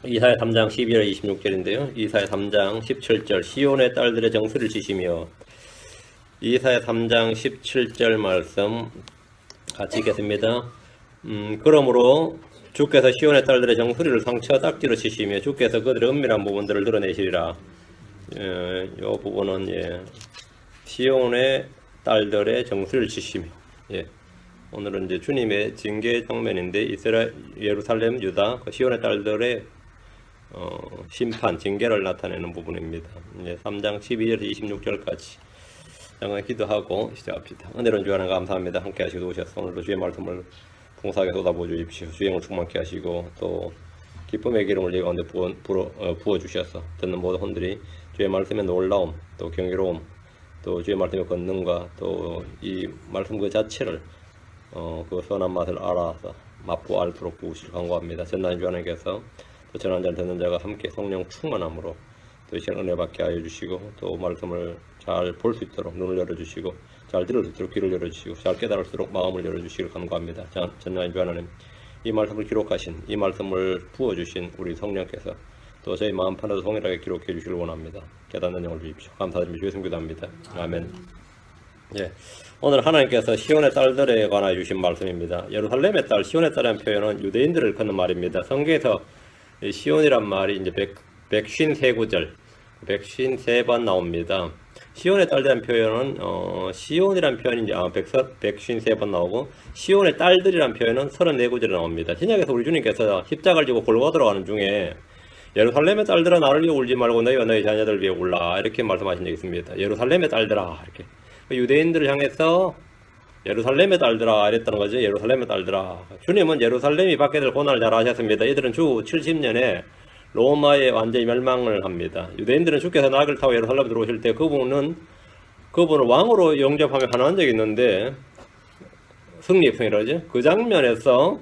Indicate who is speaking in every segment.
Speaker 1: 이사야 3장 12절 26절인데요. 이사야 3장 17절 시온의 딸들의 정수를 지시며 이사야 3장 17절 말씀 같이 읽겠습니다. 그러므로 주께서 시온의 딸들의 정수리를 상처 딱지로 치시며 주께서 그들의 은밀한 부분들을 드러내시리라. 이 부분은 시온의 딸들의 정수리를 치시며 오늘은 이제 주님의 징계 장면인데 예루살렘 유다 시온의 딸들의 심판 징계를 나타내는 부분입니다. 3장 12절 26절까지 잠깐 기도하고 시작합시다. 은혜로운 주여 하나님 감사합니다. 함께 하시고 도우셔서 오늘도 주의 말씀을 풍성하게 쏟아부어 주십시오. 주행을 충만케 하시고 또 기쁨의 기름을 내 가운데 부어 주셔서 듣는 모든 혼들이 주의 말씀의 놀라움 또 경이로움 또 주의 말씀의 권능과 또 이 말씀 그 자체를 그 선한 맛을 알아서 맛보아 알도록 부으시길 간구합니다. 전하는 주 하나님께서 또 전한 자를 듣는 자가 함께 성령 충만함으로 또 이 시간 은혜 받게 하여 주시고 또 말씀을 잘 볼 수 있도록 눈을 열어주시고 잘 들을 수 있도록 귀를 열어주시고 잘 깨달을수록 마음을 열어주시길 간구합니다. 전하는 주 하나님 이 말씀을 기록하신 이 말씀을 부어주신 우리 성령께서 또 저희 마음판에도 동일하게 기록해 주시길 원합니다. 깨닫는 영을 주십시오. 감사드리며 주의 기도합니다. 아멘. 오늘 하나님께서 시온의 딸들에 관하여 주신 말씀입니다. 예루살렘의 딸, 시온의 딸이라는 표현은 유대인들을 걷는 말입니다. 성경에서 시온이란 말이 이제 153구절, 153번 나옵니다. 시온의 딸이라는 표현은 시온이란 표현이 이제 153번 나오고 시온의 딸들이란 표현은 34구절에 나옵니다. 신약에서 우리 주님께서 십자가를 지고 골고아 들어가는 중에 예루살렘의 딸들아 나를 위해 울지 말고 너희와 너희 자녀들을 위해 울라 이렇게 말씀하신 적이 있습니다. 예루살렘의 딸들아 이렇게 유대인들을 향해서 예루살렘의 딸들아 이랬다는 거죠. 예루살렘의 딸들아. 주님은 예루살렘이 받게 될 고난을 잘 아셨습니다. 이들은 주 70년에 로마에 완전히 멸망을 합니다. 유대인들은 주께서 나귀를 타고 예루살렘에 들어오실 때 그분을 왕으로 영접하며 환호한 적이 있는데 승리풍이라죠. 그 장면에서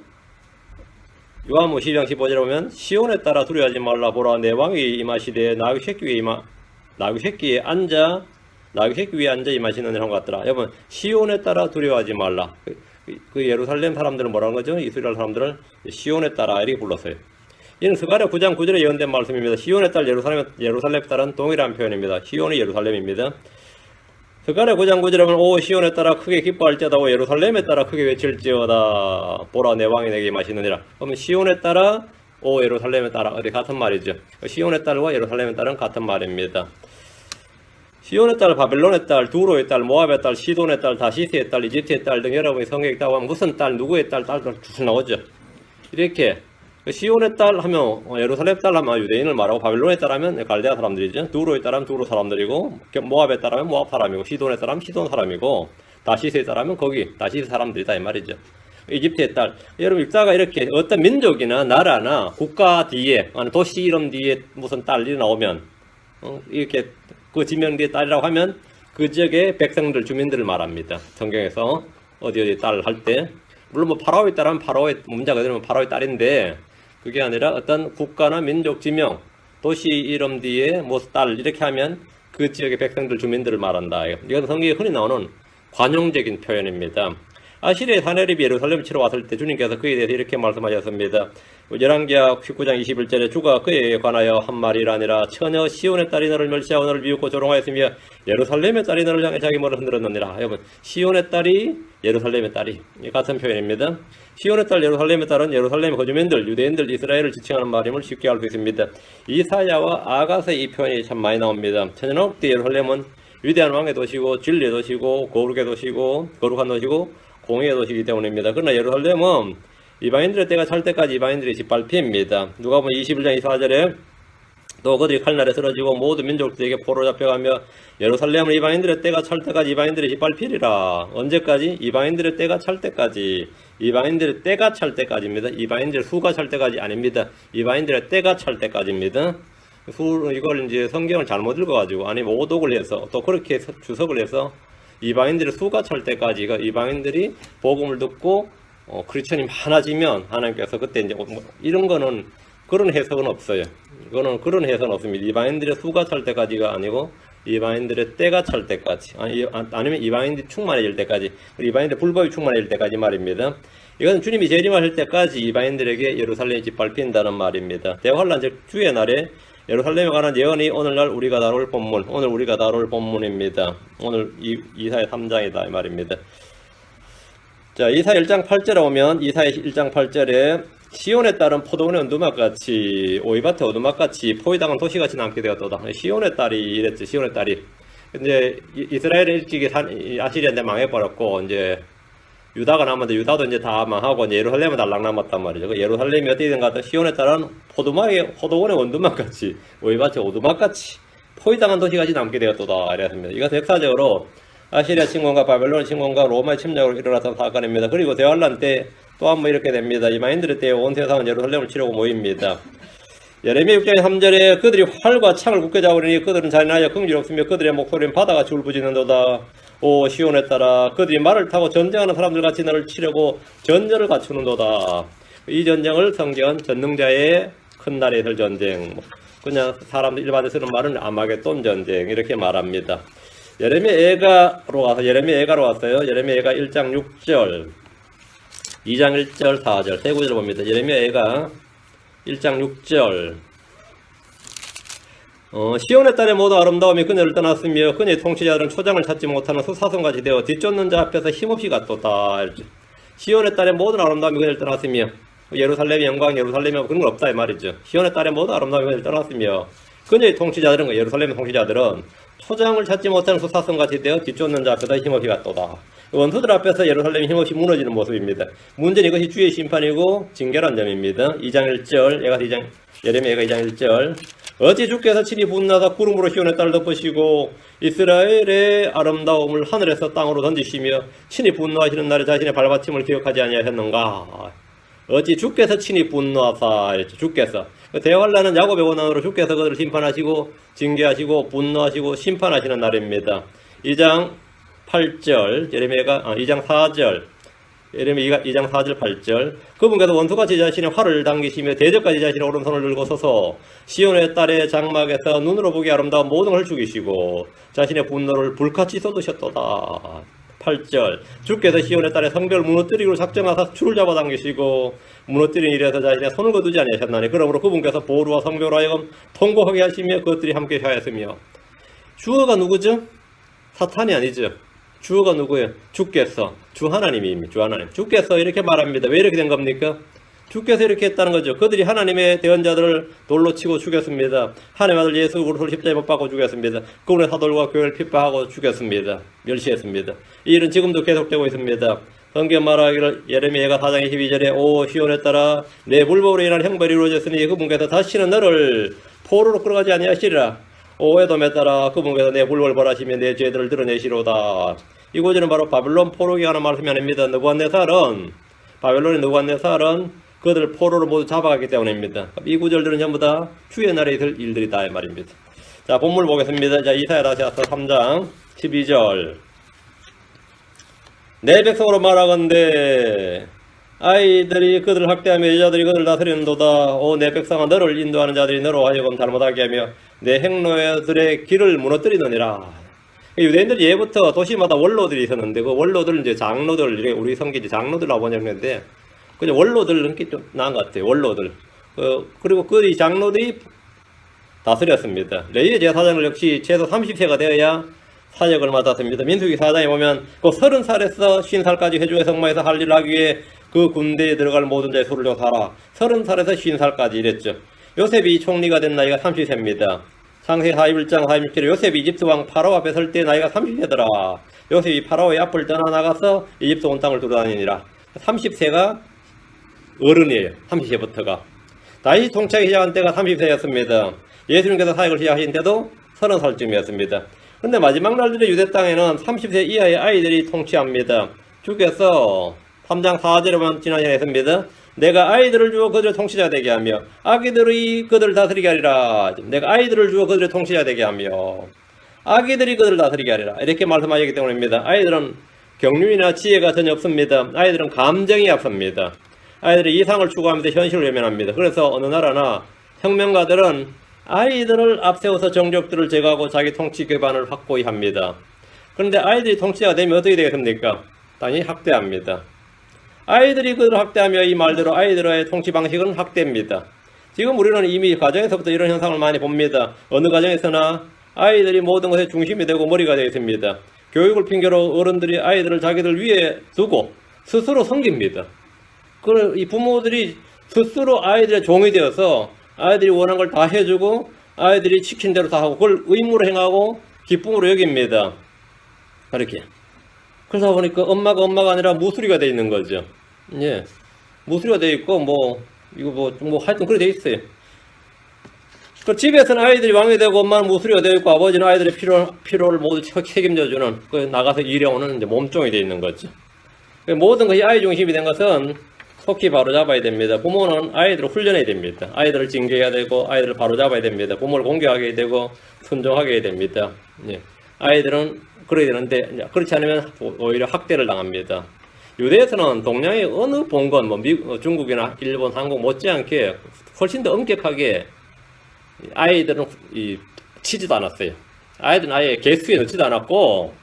Speaker 1: 요한복음 12장 15절에 보면 시온에 따라 두려워하지 말라 보라 내 왕이 임하시되 나귀 새끼 위에 앉아 임하시는 것 같더라. 여러분 시온에 따라 두려워하지 말라. 그 예루살렘 사람들은 뭐라는 거죠? 이스라엘 사람들을 시온에 따라 이렇게 불렀어요. 이는 스가랴 9장 9절에 예언된 말씀입니다. 시온의 딸 예루살렘 딸은 동일한 표현입니다. 시온이 예루살렘입니다. 스가랴 9장 9절에 보면 오 시온에 따라 크게 기뻐할지어다 오 예루살렘에 따라 크게 외칠지어다 보라 내 왕이 내게 임하시느니라. 그러면 시온에 따라 오 예루살렘에 따라 어디 같은 말이죠. 시온의 딸과 예루살렘의 딸은 같은 말입니다. 시온의 딸, 바벨론의 딸, 두로의 딸, 모압의 딸, 시돈의 딸, 다시스의 딸, 이집트의 딸 등 여러분이 성경에 있다고 하면 무슨 딸, 누구의 딸들 쭉 나오죠. 이렇게 시온의 딸 하면 예루살렘 딸 하면 유대인을 말하고 바벨론의 딸 하면 갈대아 사람들이죠. 두로의 딸 하면 두로 사람들이고 모압의 딸 하면 모압 사람이고 시돈의 딸 하면 시돈 사람이고 다시스의 딸 하면 거기 다시스 사람들이다 이 말이죠. 이집트의 딸. 여러분 읽다가 이렇게 어떤 민족이나 나라나 국가 뒤에 도시 이름 뒤에 무슨 딸이 나오면 이렇게 그 지명 뒤에 딸이라고 하면 그 지역의 백성들 주민들을 말합니다. 성경에서 어디 딸 할 때 물론 뭐 파라오의 딸 하면 파라오의 문자가 되면 파라오의 딸인데 그게 아니라 어떤 국가나 민족 지명, 도시 이름 뒤에 뭐 딸 이렇게 하면 그 지역의 백성들 주민들을 말한다. 이건 성경에 흔히 나오는 관용적인 표현입니다. 아시리의 사내립이 예루살렘을 치러 왔을 때 주님께서 그에 대해서 이렇게 말씀하셨습니다. 열왕기하 19장 21절에 주가 그에 관하여 한 말이 아니라 처녀 시온의 딸이 너를 멸시하고 너를 미웃고 조롱하였으며 예루살렘의 딸이 너를 향해 자기 머리를 흔들었느니라. 여러분 시온의 딸이 예루살렘의 딸이 같은 표현입니다. 시온의 딸 예루살렘의 딸은 예루살렘의 거주민들 유대인들 이스라엘을 지칭하는 말임을 쉽게 알 수 있습니다. 이사야와 아가서의 이 표현이 참 많이 나옵니다. 천년왕국 때 예루살렘은 위대한 왕의 도시고 진리의 도시고 거룩의 도시고 거룩한 도시고 공의의 도시이기 때문입니다. 그러나 예루살렘은 이방인들의 때가 찰 때까지 이방인들이 짓밟힙니다. 누가복음 21장 24절에 또 그들이 칼날에 쓰러지고 모든 민족들에게 포로 잡혀가며 예루살렘은 이방인들의 때가 찰 때까지 이방인들이 짓밟히리라. 언제까지? 이방인들의 때가 찰 때까지. 이방인들의 때가 찰 때까지입니다. 이방인들의 수가 찰 때까지 아닙니다. 이방인들의 때가 찰 때까지입니다. 이걸 이제 성경을 잘못 읽어가지고 아니면 오독을 해서 또 그렇게 주석을 해서 이방인들의 수가 찰 때까지 이방인들이 복음을 듣고 크리스천이 많아지면 하나님께서 그때 이제 이런 거는 그런 해석은 없어요. 이거는 그런 해석은 없습니다. 이방인들의 수가 찰 때까지가 아니고 이방인들의 때가 찰 때까지, 아니면 이방인들이 충만해질 때까지, 이방인들의 불법이 충만해질 때까지 말입니다. 이것은 주님이 재림하실 때까지 이방인들에게 예루살렘이 짓밟힌다는 말입니다. 대환란 즉 주의 날에 예루살렘에 관한 예언이 오늘날 우리가 다룰 본문, 오늘 우리가 다룰 본문입니다. 오늘 이사야 3장이다 이 말입니다. 자, 이사야 1장 8절에 오면 이사야 1장 8절에 시온에 따른 포도원의 언두막같이 오이밭의 오두막같이 포위당한 도시같이 남게 되었도다. 시온의 딸이 이랬지. 시온의 딸이. 이제 이스라엘은 일찍이 아시리아한테 망해버렸고 이제 유다가 남았는데 유다도 이제 다 망하고 이제 예루살렘은 달랑 남았단 말이죠. 그 예루살렘이 어떻게든 가든 시온에 따른 포도원의 원두막같이 오이밭의 오두막같이 포위당한 도시같이 남게 되었도다. 이랬습니다. 이것은 역사적으로 아시리아 침공과 바벨론 침공과 로마의 침략으로 일어났던 사건입니다. 그리고 대환란 때 또 한 번 이렇게 됩니다. 이방인들의 때에 온 세상은 예루살렘을 치려고 모입니다. 예레미야 6장 3절에 그들이 활과 창을 굳게 잡으리니 그들은 잔인하여 긍지없으며 그들의 목소리는 바다같이 울부짖는도다. 오 시온에 따라 그들이 말을 타고 전쟁하는 사람들 같이 너를 치려고 전전을 갖추는도다. 이 전쟁을 성경은 전능자의 큰 날에 있을 전쟁, 그냥 사람들 일반에 쓰는 말은 아마겟돈 전쟁 이렇게 말합니다. 예레미야 애가로 와서 예레미야 왔어요. 예레미야 애가 1장 6절 2장 1절 4절 세 구절을 봅니다. 예레미야 애가 1장 6절 시온의 딸의 모두 아름다움이 그녀를 떠났으며 그녀의 통치자들은 초장을 찾지 못하는 수사성같이 되어 뒤쫓는 자 앞에서 힘없이 갔도다. 시온의 딸의 모든 아름다움이 그녀를 떠났으며 예루살렘의 영광 예루살렘이 그런 건 없다 이 말이죠. 시온의 딸의 모든 아름다움이 그녀를 떠났으며 그녀의 통치자들은 예루살렘의 통치자들은 초장을 찾지 못하는 수사성같이 되어 뒤쫓는 자 앞에서 힘없이 갔도다. 원수들 앞에서 예루살렘이 힘없이 무너지는 모습입니다. 문제는 이것이 주의 심판이고 징계란 점입니다. 2장 1절 예레미야가 2장 1절 어찌 주께서 친히 분나사 구름으로 시온의 딸을 덮으시고 이스라엘의 아름다움을 하늘에서 땅으로 던지시며 친히 분노하시는 날에 자신의 발받침을 기억하지 아니하셨는가. 어찌 주께서 친히 분노하사 이랬죠. 주께서 대환란은 야곱의 원한으로 주께서 그들을 심판하시고 징계하시고 분노하시고 심판하시는 날입니다. 2장 8절 예레미야가 2장 4절 예레미야 2장 4절 8절 그분께서 원수같이 자신의 활을 당기시며 대적까지 자신의 오른손을 들고 서서 시온의 딸의 장막에서 눈으로 보기 아름다운 모든 걸 죽이시고 자신의 분노를 불같이 쏟으셨도다. 8절 주께서 시온의 딸의 성벽을 무너뜨리기로 작정하사 줄을 잡아 당기시고 무너뜨린 일에서 자신의 손을 거두지 아니하셨나니 그러므로 그분께서 보루와 성벽으로 하여금 통곡하게 하시며 그것들이 함께 하였으며 주어가 누구죠? 사탄이 아니죠. 주어가 누구예요? 주께서 주 하나님입니다. 주 하나님 주께서 이렇게 말합니다. 왜 이렇게 된 겁니까? 주께서 이렇게 했다는 거죠. 그들이 하나님의 대언자들을 돌로 치고 죽였습니다. 하나님의 아들 예수 그리스도를 십자가에 못 박고 죽였습니다. 그분의 사도들과 교회를 핍박하고 죽였습니다. 멸시했습니다. 이 일은 지금도 계속되고 있습니다. 성경 말하기를 예레미야가 4장 22절에 오 시온에 따라 내 불법으로 인한 형벌이 이루어졌으니 그분께서 다시는 너를 포로로 끌어가지 아니하시리라. 오 에돔에 따라 그분께서 내 불법을 벌하시며 내 죄들을 드러내시로다. 이 구절은 바로 바벨론 포로기에 관한 말씀이 아닙니다. 바벨론의 느부갓네살은 그들을 포로로 모두 잡아갔기 때문입니다. 이 구절들은 전부 다 주의 날에 있을 일들이다 이 말입니다. 자 본문을 보겠습니다. 자 이사야 다시 와서 3장 12절 내 백성으로 말하건대 아이들이 그들을 학대하며 여자들이 그들을 다스리는도다. 오 내 백성아 너를 인도하는 자들이 너로 하여금 잘못하게 하며 내 행로들의 길을 무너뜨리느니라. 유대인들이 예부터 도시마다 원로들이 있었는데 그 원로들은 이제 장로들 우리 성경이 장로들이라고 번역했는데 그냥 원로들은 좀 나은 것 같아요. 원로들 그리고 그 이 장로들이 다스렸습니다. 레위의 제사장을 역시 최소 30세가 되어야 사역을 맡았습니다. 민수기 4장에 보면 그 30살에서 50살까지 회중의 성마에서 할 일을 하기 위해 그 군대에 들어갈 모든 자의 수를 조사하라. 30살에서 50살까지 이랬죠. 요셉이 총리가 된 나이가 30세입니다. 창세기 41장 46절에 요셉이 이집트 왕 파라오 앞에 설 때 나이가 30세더라. 요셉이 파라오의 앞을 떠나나가서 이집트 온 땅을 두루다니니라. 30세가 어른이에요. 30세부터가. 다시 통치하기 시작한 때가 30세였습니다. 예수님께서 사역을 시작하신 때도 30살쯤이었습니다. 근데 마지막 날들의 유대 땅에는 30세 이하의 아이들이 통치합니다. 주께서 3장 4절에 보면 지난 시간에 했습니다. 내가 아이들을 주어 그들의 통치자 되게 하며 아기들이 그들을 다스리게 하리라. 내가 아이들을 주어 그들의 통치자 되게 하며 아기들이 그들을 다스리게 하리라. 이렇게 말씀하셨기 때문입니다. 아이들은 경륜이나 지혜가 전혀 없습니다. 아이들은 감정이 앞섭니다. 아이들이 이상을 추구하면서 현실을 외면합니다. 그래서 어느 나라나 혁명가들은 아이들을 앞세워서 정적들을 제거하고 자기 통치 기반을 확고히 합니다. 그런데 아이들이 통치자가 되면 어떻게 되겠습니까? 당연히 학대합니다. 아이들이 그들을 학대하며 이 말대로 아이들의 통치 방식은 학대입니다. 지금 우리는 이미 가정에서부터 이런 현상을 많이 봅니다. 어느 가정에서나 아이들이 모든 것의 중심이 되고 머리가 되어 있습니다. 교육을 핑계로 어른들이 아이들을 자기들 위에 두고 스스로 섬깁니다. 이 부모들이 스스로 아이들의 종이 되어서 아이들이 원하는 걸 다 해주고 아이들이 시킨 대로 다 하고 그걸 의무로 행하고 기쁨으로 여깁니다. 그렇게. 그러다 보니까 엄마가 아니라 무수리가 되어 있는 거죠. 예. 무수리가 되어 있고 하여튼 그렇게 되어 있어요. 그 집에서는 아이들이 왕이 되고 엄마는 무수리가 되어 있고 아버지는 아이들의 필요를 모두 책임져주는 그 나가서 일해오는 이제 몸종이 되어 있는 거죠. 모든 것이 아이 중심이 된 것은 속히 바로잡아야 됩니다. 부모는 아이들을 훈련해야 됩니다. 아이들을 징계해야 되고 아이들을 바로잡아야 됩니다. 부모를 공격하게 되고 순종하게 해야 됩니다. 예. 아이들은 그래야 되는데 그렇지 않으면 오히려 학대를 당합니다. 유대에서는 동양의 어느 본건, 중국이나 일본, 한국 못지않게 훨씬 더 엄격하게 아이들은 치지도 않았어요. 아이들은 아예 개수에 넣지도 않았고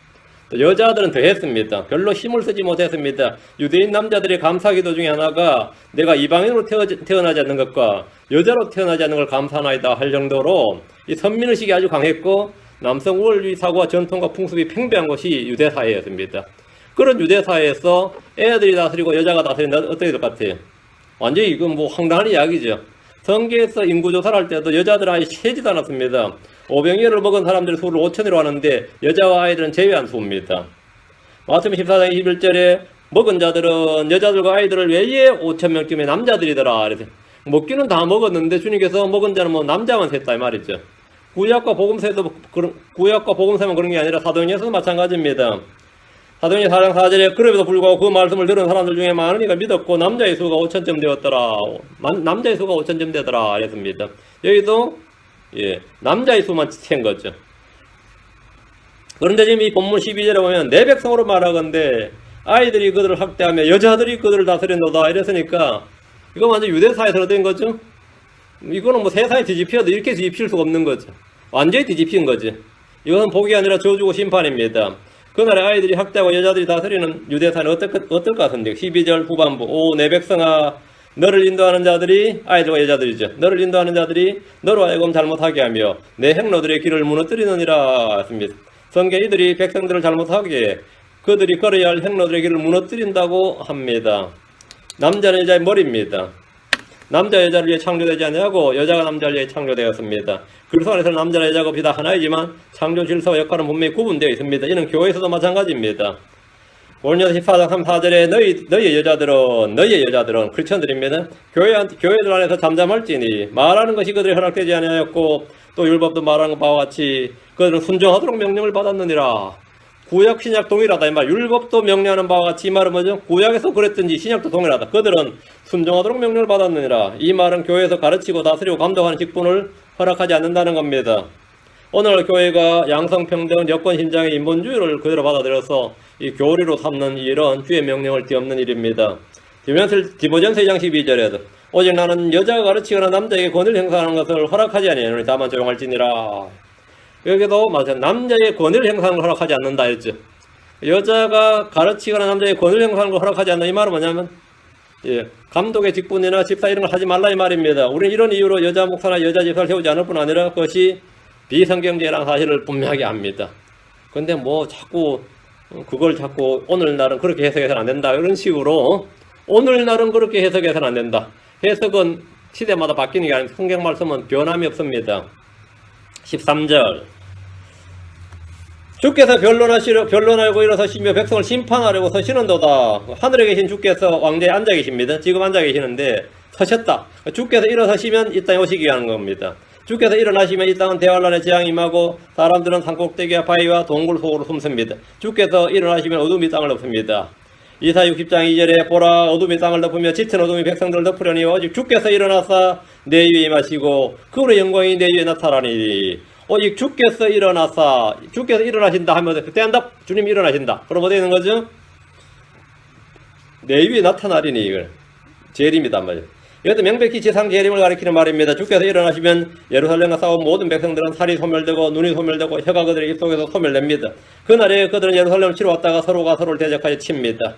Speaker 1: 또 여자들은 더 했습니다. 별로 힘을 쓰지 못했습니다. 유대인 남자들의 감사기도 중에 하나가 내가 이방인으로 태어나지 않는 것과 여자로 태어나지 않는 걸 감사하나이다 할 정도로 이 선민의식이 아주 강했고 남성 우월주의 사고와 전통과 풍습이 팽배한 것이 유대 사회였습니다. 그런 유대 사회에서 애들이 다스리고 여자가 다스린다 어떻게 될 것 같아요? 완전히 이건 황당한 이야기죠. 성계에서 인구조사를 할 때도 여자들은 아예 세지도 않았습니다. 오병이어를 먹은 사람들의 수를 5천이라고 하는데 여자와 아이들은 제외한 수입니다. 마태복음 14장 21절에 먹은 자들은 여자들과 아이들을 외에 5,000명쯤의 남자들이더라. 그래서 먹기는 다 먹었는데 주님께서 먹은 자는 남자만 셌다 이 말이죠. 구약과 복음서만 그런 게 아니라 사도행전에서도 마찬가지입니다. 사도행전 4장 4절에 그럼에도 불구하고 그 말씀을 들은 사람들 중에 많은 이가 믿었고 남자의 수가 5,000점 되었더라. 남자의 수가 5,000점 되더라. 이랬습니다. 여기도 남자의 수만 센 거죠. 그런데 지금 이 본문 12절에 보면 내 백성으로 말하건대 아이들이 그들을 학대하며 여자들이 그들을 다스린도다 이랬으니까 이거 완전 유대사에서 된 거죠. 이거는 세상에 뒤집혀도 이렇게 뒤집힐 수가 없는 거죠. 완전히 뒤집힌 거지. 이것은 복이 아니라 저주고 심판입니다. 그날에 아이들이 학대하고 여자들이 다스리는 유대사는 어떨 것 같은데 12절 후반부 오 내 백성아 너를 인도하는 자들이 아이들과 여자들이죠. 너를 인도하는 자들이 너로 하여금 잘못하게 하며 내 행로들의 길을 무너뜨리느니라 했습니다. 성경 이들이 백성들을 잘못하게 그들이 걸어야 할 행로들의 길을 무너뜨린다고 합니다. 남자는 여자의 머리입니다. 남자 여자를 위해 창조되지 아니하고 여자가 남자를 위해 창조되었습니다. 그리스도 안에서는 남자나 여자가 없이 다 하나이지만 창조 질서와 역할은 분명히 구분되어 있습니다. 이는 교회에서도 마찬가지입니다. 고린도서 14장 3, 4절에 너희의 여자들은 크리스천들입니다. 교회들 안에서 잠잠할지니 말하는 것이 그들이 허락되지 아니하였고 또 율법도 말하는 바와 같이 그들은 순종하도록 명령을 받았느니라. 구약 신약 동일하다 이 말. 율법도 명령하는 바와 같이 이 말은 뭐죠? 구약에서 그랬든지 신약도 동일하다. 그들은 순종하도록 명령을 받았느니라. 이 말은 교회에서 가르치고 다스리고 감독하는 직분을 허락하지 않는다는 겁니다. 오늘 교회가 양성평등 여권신장의 인본주의를 그대로 받아들여서 이 교리로 삼는 이런 주의 명령을 뒤엎는 일입니다. 디모전서 2장 12절에도 오직 나는 여자가 가르치거나 남자에게 권위를 행사하는 것을 허락하지 아니하노니 다만 조용할지니라. 여기도 맞아요. 남자의 권위를 행사하는 걸 허락하지 않는다 했죠. 여자가 가르치거나 남자의 권위를 행사하는 걸 허락하지 않는다 이 말은 뭐냐면 감독의 직분이나 집사 이런 걸 하지 말라 이 말입니다. 우리는 이런 이유로 여자 목사나 여자 집사를 세우지 않을 뿐 아니라 그것이 비성경제라는 사실을 분명하게 압니다. 근데 그걸 자꾸 오늘날은 그렇게 해석해서는 안 된다 이런 식으로 오늘날은 그렇게 해석해서는 안 된다. 해석은 시대마다 바뀌는 게 아니라 성경 말씀은 변함이 없습니다. 13절 주께서 변론하고 일어서시며 백성을 심판하려고 서시는도다. 하늘에 계신 주께서 왕좌에 앉아 계십니다. 지금 앉아 계시는데 서셨다. 주께서 일어서시면 이 땅에 오시기 하는 겁니다. 주께서 일어나시면 이 땅은 대환란의 재앙이 임하고 사람들은 산꼭대기와 바위와 동굴 속으로 숨습니다. 주께서 일어나시면 어둠이 땅을 덮습니다. 이사 60장 2절에 보라 어둠이 땅을 덮으며 짙은 어둠이 백성들을 덮으려니 오직 주께서 일어나사 내 위에 임하시고 그분의 영광이 내 위에 나타나니 오직 주께서 일어나신다 하면 그때 한다. 주님이 일어나신다. 그럼 어디 있는 거죠? 내 위에 나타나리니 이걸 재림이단 말이에요. 이것도 명백히 지상재림을 가리키는 말입니다. 주께서 일어나시면 예루살렘과 싸운 모든 백성들은 살이 소멸되고 눈이 소멸되고 혀가 그들의 입속에서 소멸됩니다. 그날에 그들은 예루살렘을 치러 왔다가 서로가 서로를 대적하여 칩니다.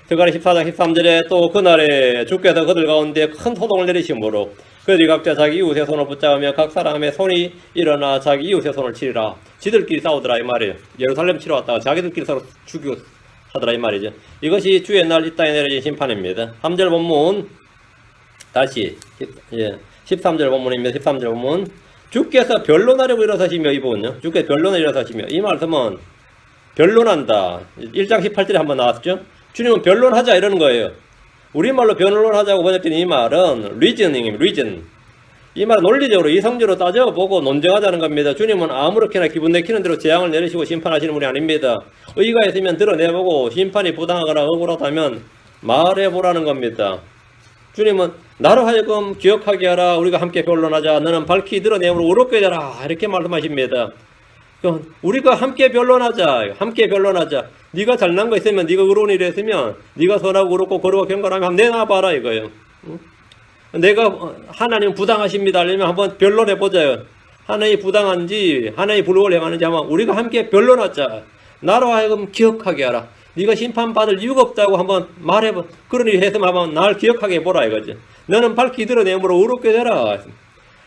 Speaker 1: 스가랴 14장 13절에 또 그날에 주께서 그들 가운데 큰 소동을 내리심으로 그들이 각자 자기 이웃의 손을 붙잡으며 각 사람의 손이 일어나 자기 이웃의 손을 치리라. 지들끼리 싸우더라 이 말이에요. 예루살렘 치러 왔다가 자기들끼리 서로 죽이고 하더라 이 말이죠. 이것이 주의 날 이 땅에 내려진 심판입니다. 3절 본문 다시 13절 본문입니다. 13절 본문 주께서 변론하려고 일어서시며 이 부분요. 주께서 변론을 일어서시며 이 말씀은 변론한다. 1장 18절에 한번 나왔죠. 주님은 변론하자 이러는 거예요. 우리말로 변론하자고 번역된 이 말은 reasoning입니다. reason. 이 말은 논리적으로 이성적으로 따져보고 논쟁하자는 겁니다. 주님은 아무렇게나 기분 내키는 대로 재앙을 내리시고 심판하시는 분이 아닙니다. 의가 있으면 드러내보고 심판이 부당하거나 억울하다면 말해보라는 겁니다. 주님은 나로 하여금 기억하게 하라. 우리가 함께 변론하자. 너는 밝히 드러내므로 의롭게 되라. 이렇게 말씀하십니다. 우리가 함께 변론하자. 함께 변론하자. 네가 잘난 거 있으면 네가 의로운 일이 있으면 네가 선하고 의롭고 거룩하고 경건하면 한번 내놔봐라 이거예요. 내가 하나님 부당하십니다. 아니면 한번 변론해보자요. 하나님이 부당한지 하나님이 불법을 행하는지 한번 우리가 함께 변론하자. 나로 하여금 기억하게 하라. 네가 심판받을 이유가 없다고 한번 말해봐. 그러니 해서 한번 날 기억하게 해보라 이거지. 너는 밝히 드러내므로 의롭게 되라.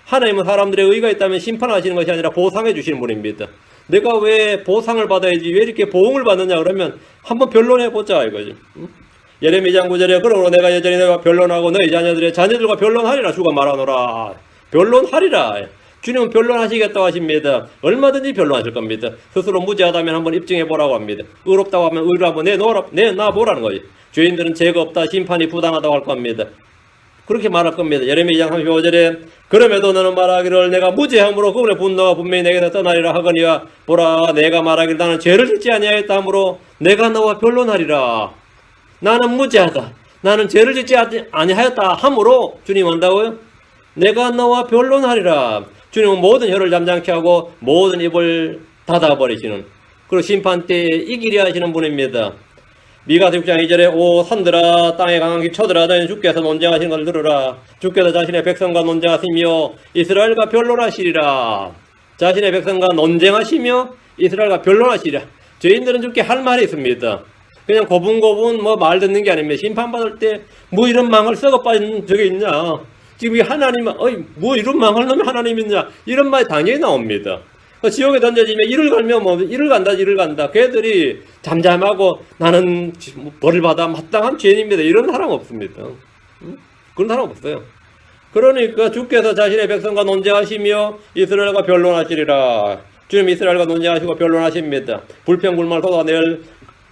Speaker 1: 하나님은 사람들의 의가 있다면 심판하시는 것이 아니라 보상해 주시는 분입니다. 내가 왜 보상을 받아야지 왜 이렇게 보응을 받느냐 그러면 한번 변론해보자 이거지. 예레미야 2장 9절에 그러므로 내가 여전히 내가 변론하고 너희 자녀들의 자녀들과 변론하리라 주가 말하노라. 변론하리라. 주님은 변론하시겠다고 하십니다. 얼마든지 변론하실 겁니다. 스스로 무죄하다면 한번 입증해보라고 합니다. 의롭다고 하면 의를 한번 내놔보라는 거지. 죄인들은 죄가 없다 심판이 부당하다고 할 겁니다. 그렇게 말할 겁니다. 예레미야 2장 35절에 그럼에도 너는 말하기를 내가 무죄함으로 그분의 분노가 분명히 내게서 떠나리라 하거니와 보라 내가 말하기를 나는 죄를 짓지 아니하였다 하므로 내가 너와 변론하리라. 나는 무죄하다. 나는 죄를 짓지 아니하였다 하므로 주님 한다고요? 내가 너와 변론하리라. 주님은 모든 혀를 잠잠케 하고 모든 입을 닫아버리시는 그리고 심판 때에 이기려 하시는 분입니다. 미가서 6장 2절에 오 산들아 땅에 강하게 쳐들어 너희는 주께서 논쟁하시는 것을 들으라. 주께서 자신의 백성과 논쟁하시며 이스라엘과 변론하시리라. 자신의 백성과 논쟁하시며 이스라엘과 변론하시리라. 죄인들은 주께 할 말이 있습니다. 그냥 고분고분 말 듣는 게 아닙니다. 심판받을 때 뭐 이런 망을 썩어 빠진 적이 있냐. 지금 이 하나님은 뭐 이런 망할 놈이 하나님 있냐. 이런 말이 당연히 나옵니다. 지옥에 던져지면 이를 갈면 이를 간다. 걔들이 잠잠하고 나는 벌을 받아 마땅한 죄인입니다. 이런 사람 없습니다. 그런 사람 없어요. 그러니까 주께서 자신의 백성과 논쟁하시며 이스라엘과 변론하시리라. 주님 이스라엘과 논쟁하시고 변론하십니다. 불평불만을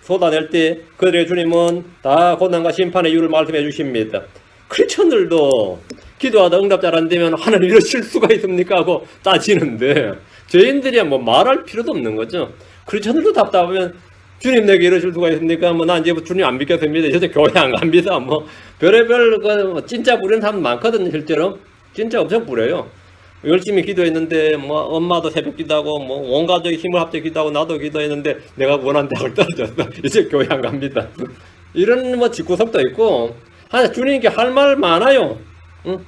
Speaker 1: 쏟아낼 때 그들의 주님은 다 고난과 심판의 이유를 말씀해 주십니다. 크리스천들도 기도하다 응답 잘 안 되면 하나님 이러실 수가 있습니까 하고 따지는데 죄인들이야 말할 필요도 없는 거죠. 크리스천들도 답답하면 주님 내게 이러실 수가 있습니까? 난 이제 주님 안 믿겠습니다. 이제 교회 안 갑니다. 별의별 진짜 부리는 사람 많거든요. 실제로 진짜 엄청 부려요. 열심히 기도했는데 엄마도 새벽 기도하고 온 가족이 힘을 합쳐 기도하고 나도 기도했는데 내가 원한 대학을 떨어졌어. 이제 교회 안 갑니다. 이런 집구석도 있고 주님께 할 말 많아요.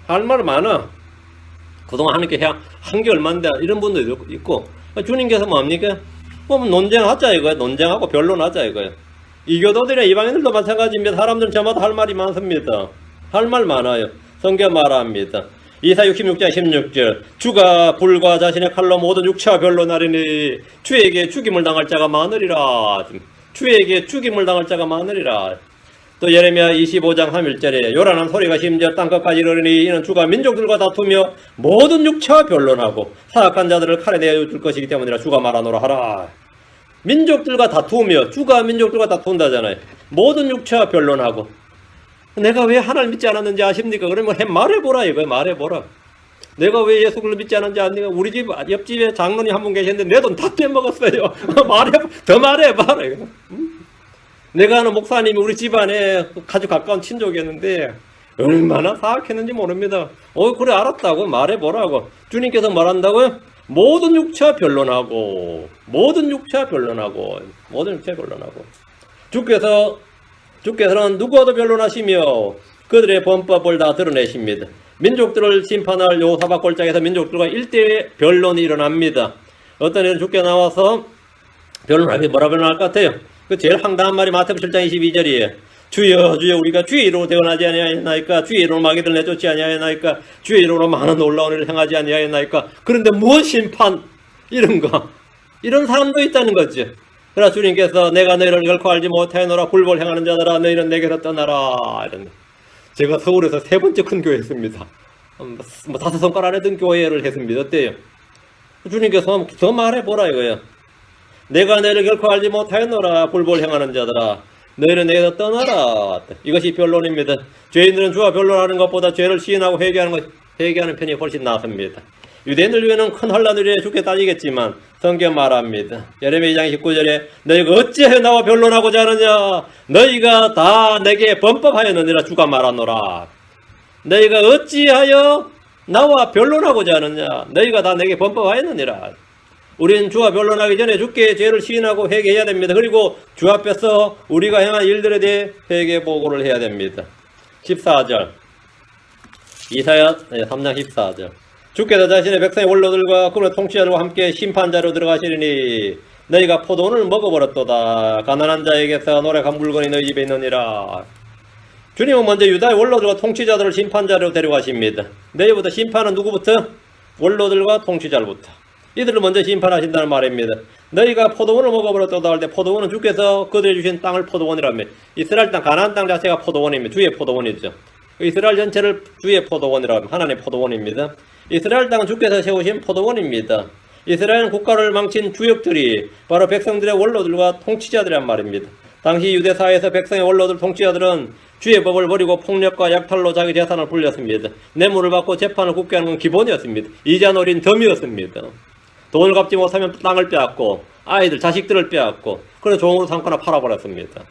Speaker 1: 할 말 많아. 그동안 하나님께 한 게 얼만데 이런 분도 있고 주님께서 뭡니까? 논쟁하자 이거예요. 논쟁하고 변론하자 이거예요. 이교도들이나 이방인들도 마찬가지입니다. 사람들은 저마다 할 말이 많습니다. 할 말 많아요. 성경 말합니다. 이사 66장 16절 주가 불과 자신의 칼로 모든 육체와 변론하리니 주에게 죽임을 당할 자가 많으리라. 주에게 죽임을 당할 자가 많으리라. 또 예레미야 25장 3일절에 요란한 소리가 심지어 땅끝까지 이르니 이는 주가 민족들과 다투며 모든 육체와 변론하고 사악한 자들을 칼에 내어 줄 것이기 때문이라 주가 말하노라 하라. 민족들과 다투며 주가 민족들과 다툰다잖아요. 모든 육체와 변론하고 내가 왜 하나님 믿지 않았는지 아십니까? 그러면 말해보라 이거예요. 말해보라. 내가 왜 예수 그리스도를 믿지 않았는지 아십니까? 우리 집 옆집에 장로님 한 분 계셨는데 내 돈 다 떼먹었어요. 더 말해봐라 이거. 내가 아는 목사님이 우리 집안에 아주 가까운 친족이었는데 얼마나 사악했는지 모릅니다. 그래 알았다고 말해보라고. 주님께서 말한다고요? 모든 육체와 변론하고 주께서는 누구와도 변론하시며 그들의 범법을 다 드러내십니다. 민족들을 심판할 요사박 골짜기에서 민족들과 일대의 변론이 일어납니다. 어떤 애는 죽게 나와서 변론하면 뭐라 변론할 것 같아요? 그 제일 황당한 말이 마태복음 7장 22절이에요. 주여 주여 우리가 주의 이름으로 대언하지 아니하였나이까? 주의 이름으로 마귀들 내쫓지 아니하였나이까? 주의 이름으로 많은 놀라운 일을 행하지 아니하였나이까? 그런데 무엇 심판? 이런 거. 이런 사람도 있다는 거죠. 그러나 주님께서 내가 너희를 결코 알지 못하였노라. 불법을 행하는 자들아 너희는 내게서 떠나라. 이런. 제가 서울에서 세 번째 큰 교회 했습니다. 뭐 다섯 손가락 안에 든 교회를 했습니다. 어때요? 주님께서 더 말해보라 이거예요. 내가 너희를 결코 알지 못하였노라. 불법을 행하는 자들아 너희는 내게서 떠나라. 이것이 변론입니다. 죄인들은 주와 변론하는 것보다 죄를 시인하고 회개하는 편이 훨씬 낫습니다. 유대인들 위에는 큰 환난을 위해 죽게 따지겠지만 성경 말합니다. 예레미야 2장 19절에 너희가 어찌하여 나와 변론하고자 하느냐? 너희가 다 내게 범법하였느니라 주가 말하노라. 너희가 어찌하여 나와 변론하고자 하느냐? 너희가 다 내게 범법하였느니라. 우리는 주와 변론하기 전에 주께 죄를 시인하고 회개해야 됩니다. 그리고 주 앞에서 우리가 행한 일들에 대해 회개 보고를 해야 됩니다. 14절 이사야 3장 14절 주께서 자신의 백성의 원로들과 그분의 통치자들과 함께 심판자로 들어가시리니 너희가 포도원을 먹어버렸도다. 가난한 자에게서 노력한 물건이 너희 집에 있느니라. 주님은 먼저 유다의 원로들과 통치자들을 심판자로 데려가십니다. 너희부터 심판은 누구부터? 원로들과 통치자로부터. 이들을 먼저 심판하신다는 말입니다. 너희가 포도원을 먹어버렸도다 할 때 포도원은 주께서 그들이 주신 땅을 포도원이라며 이스라엘 땅 가나안 땅 자체가 포도원입니다. 주의 포도원이죠. 이스라엘 전체를 주의 포도원이라고 하나님의 포도원입니다. 이스라엘 땅은 주께서 세우신 포도원입니다. 이스라엘 국가를 망친 주역들이 바로 백성들의 원로들과 통치자들이란 말입니다. 당시 유대사회에서 백성의 원로들 통치자들은 주의 법을 버리고 폭력과 약탈로 자기 재산을 불렸습니다. 뇌물을 받고 재판을 굳게 하는 건 기본이었습니다. 이자 노린 덤이었습니다. 돈을 갚지 못하면 땅을 빼앗고 아이들 자식들을 빼앗고 그래서 종으로 삼거나 팔아버렸습니다.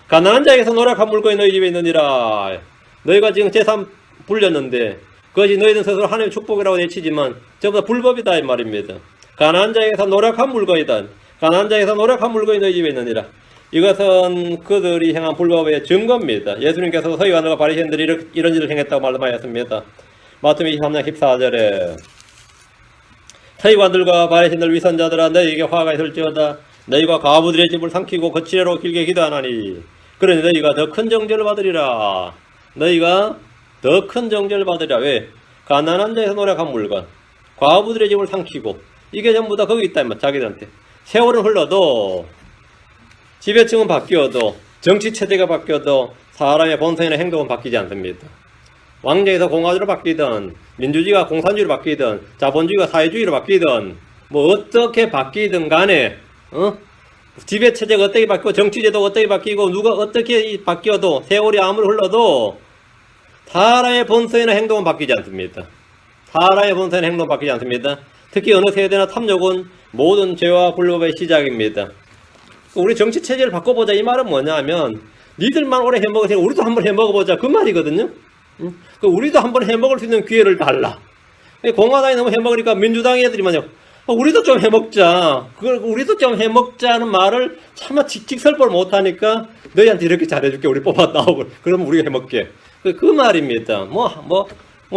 Speaker 1: 가난한 자에게서 노력한 물건이 너희 집에 있느니라. 너희가 지금 재산 불렸는데 그것이 너희들 스스로 하나님의 축복이라고 내치지만 전부 다 불법이다 이 말입니다. 가난한 자에게서 노력한 물건이다. 가난한 자에게서 노력한 물건이 너희 집에 있느니라. 이것은 그들이 행한 불법의 증거입니다. 예수님께서 서기관들과 바리새인들이 이런 일을 행했다고 말씀하셨습니다. 마태복음 23장 14절에 서기관들과 바리새인들 위선자들아 너희에게 화가 있을지어다. 너희가 과부들의 집을 삼키고 거칠애로 길게 기도하나니 그러니 너희가 더 큰 정죄를 받으리라. 너희가 더 큰 정죄를 받으리라. 왜? 가난한 자에서 노력한 물건, 과부들의 집을 삼키고 이게 전부 다 거기 있다 자기들한테. 세월은 흘러도 지배층은 바뀌어도 정치체제가 바뀌어도 사람의 본성이나 행동은 바뀌지 않습니다. 왕정에서 공화주의로 바뀌든 민주주의가 공산주의로 바뀌든 자본주의가 사회주의로 바뀌든 뭐 어떻게 바뀌든 간에 지배체제가 어떻게 바뀌고 정치제도가 어떻게 바뀌고 누가 어떻게 바뀌어도 세월이 아무리 흘러도 사람의 본성이나 행동은 바뀌지 않습니다. 사람의 본성이나 행동은 바뀌지 않습니다. 특히 어느 세대나 탐욕은 모든 죄와 불법의 시작입니다. 우리 정치체제를 바꿔보자 이 말은 뭐냐면 니들만 오래 해먹으세요. 우리도 한번 해먹어보자 그 말이거든요. 우리도 한번 해먹을 수 있는 기회를 달라. 공화당이 너무 해먹으니까 민주당 애들이만요. 우리도 좀 해먹자. 우리도 좀 해먹자는 말을 차마 직설법을 못하니까 너희한테 이렇게 잘해줄게. 우리 뽑았다고. 그러면 우리가 해먹게. 그 말입니다.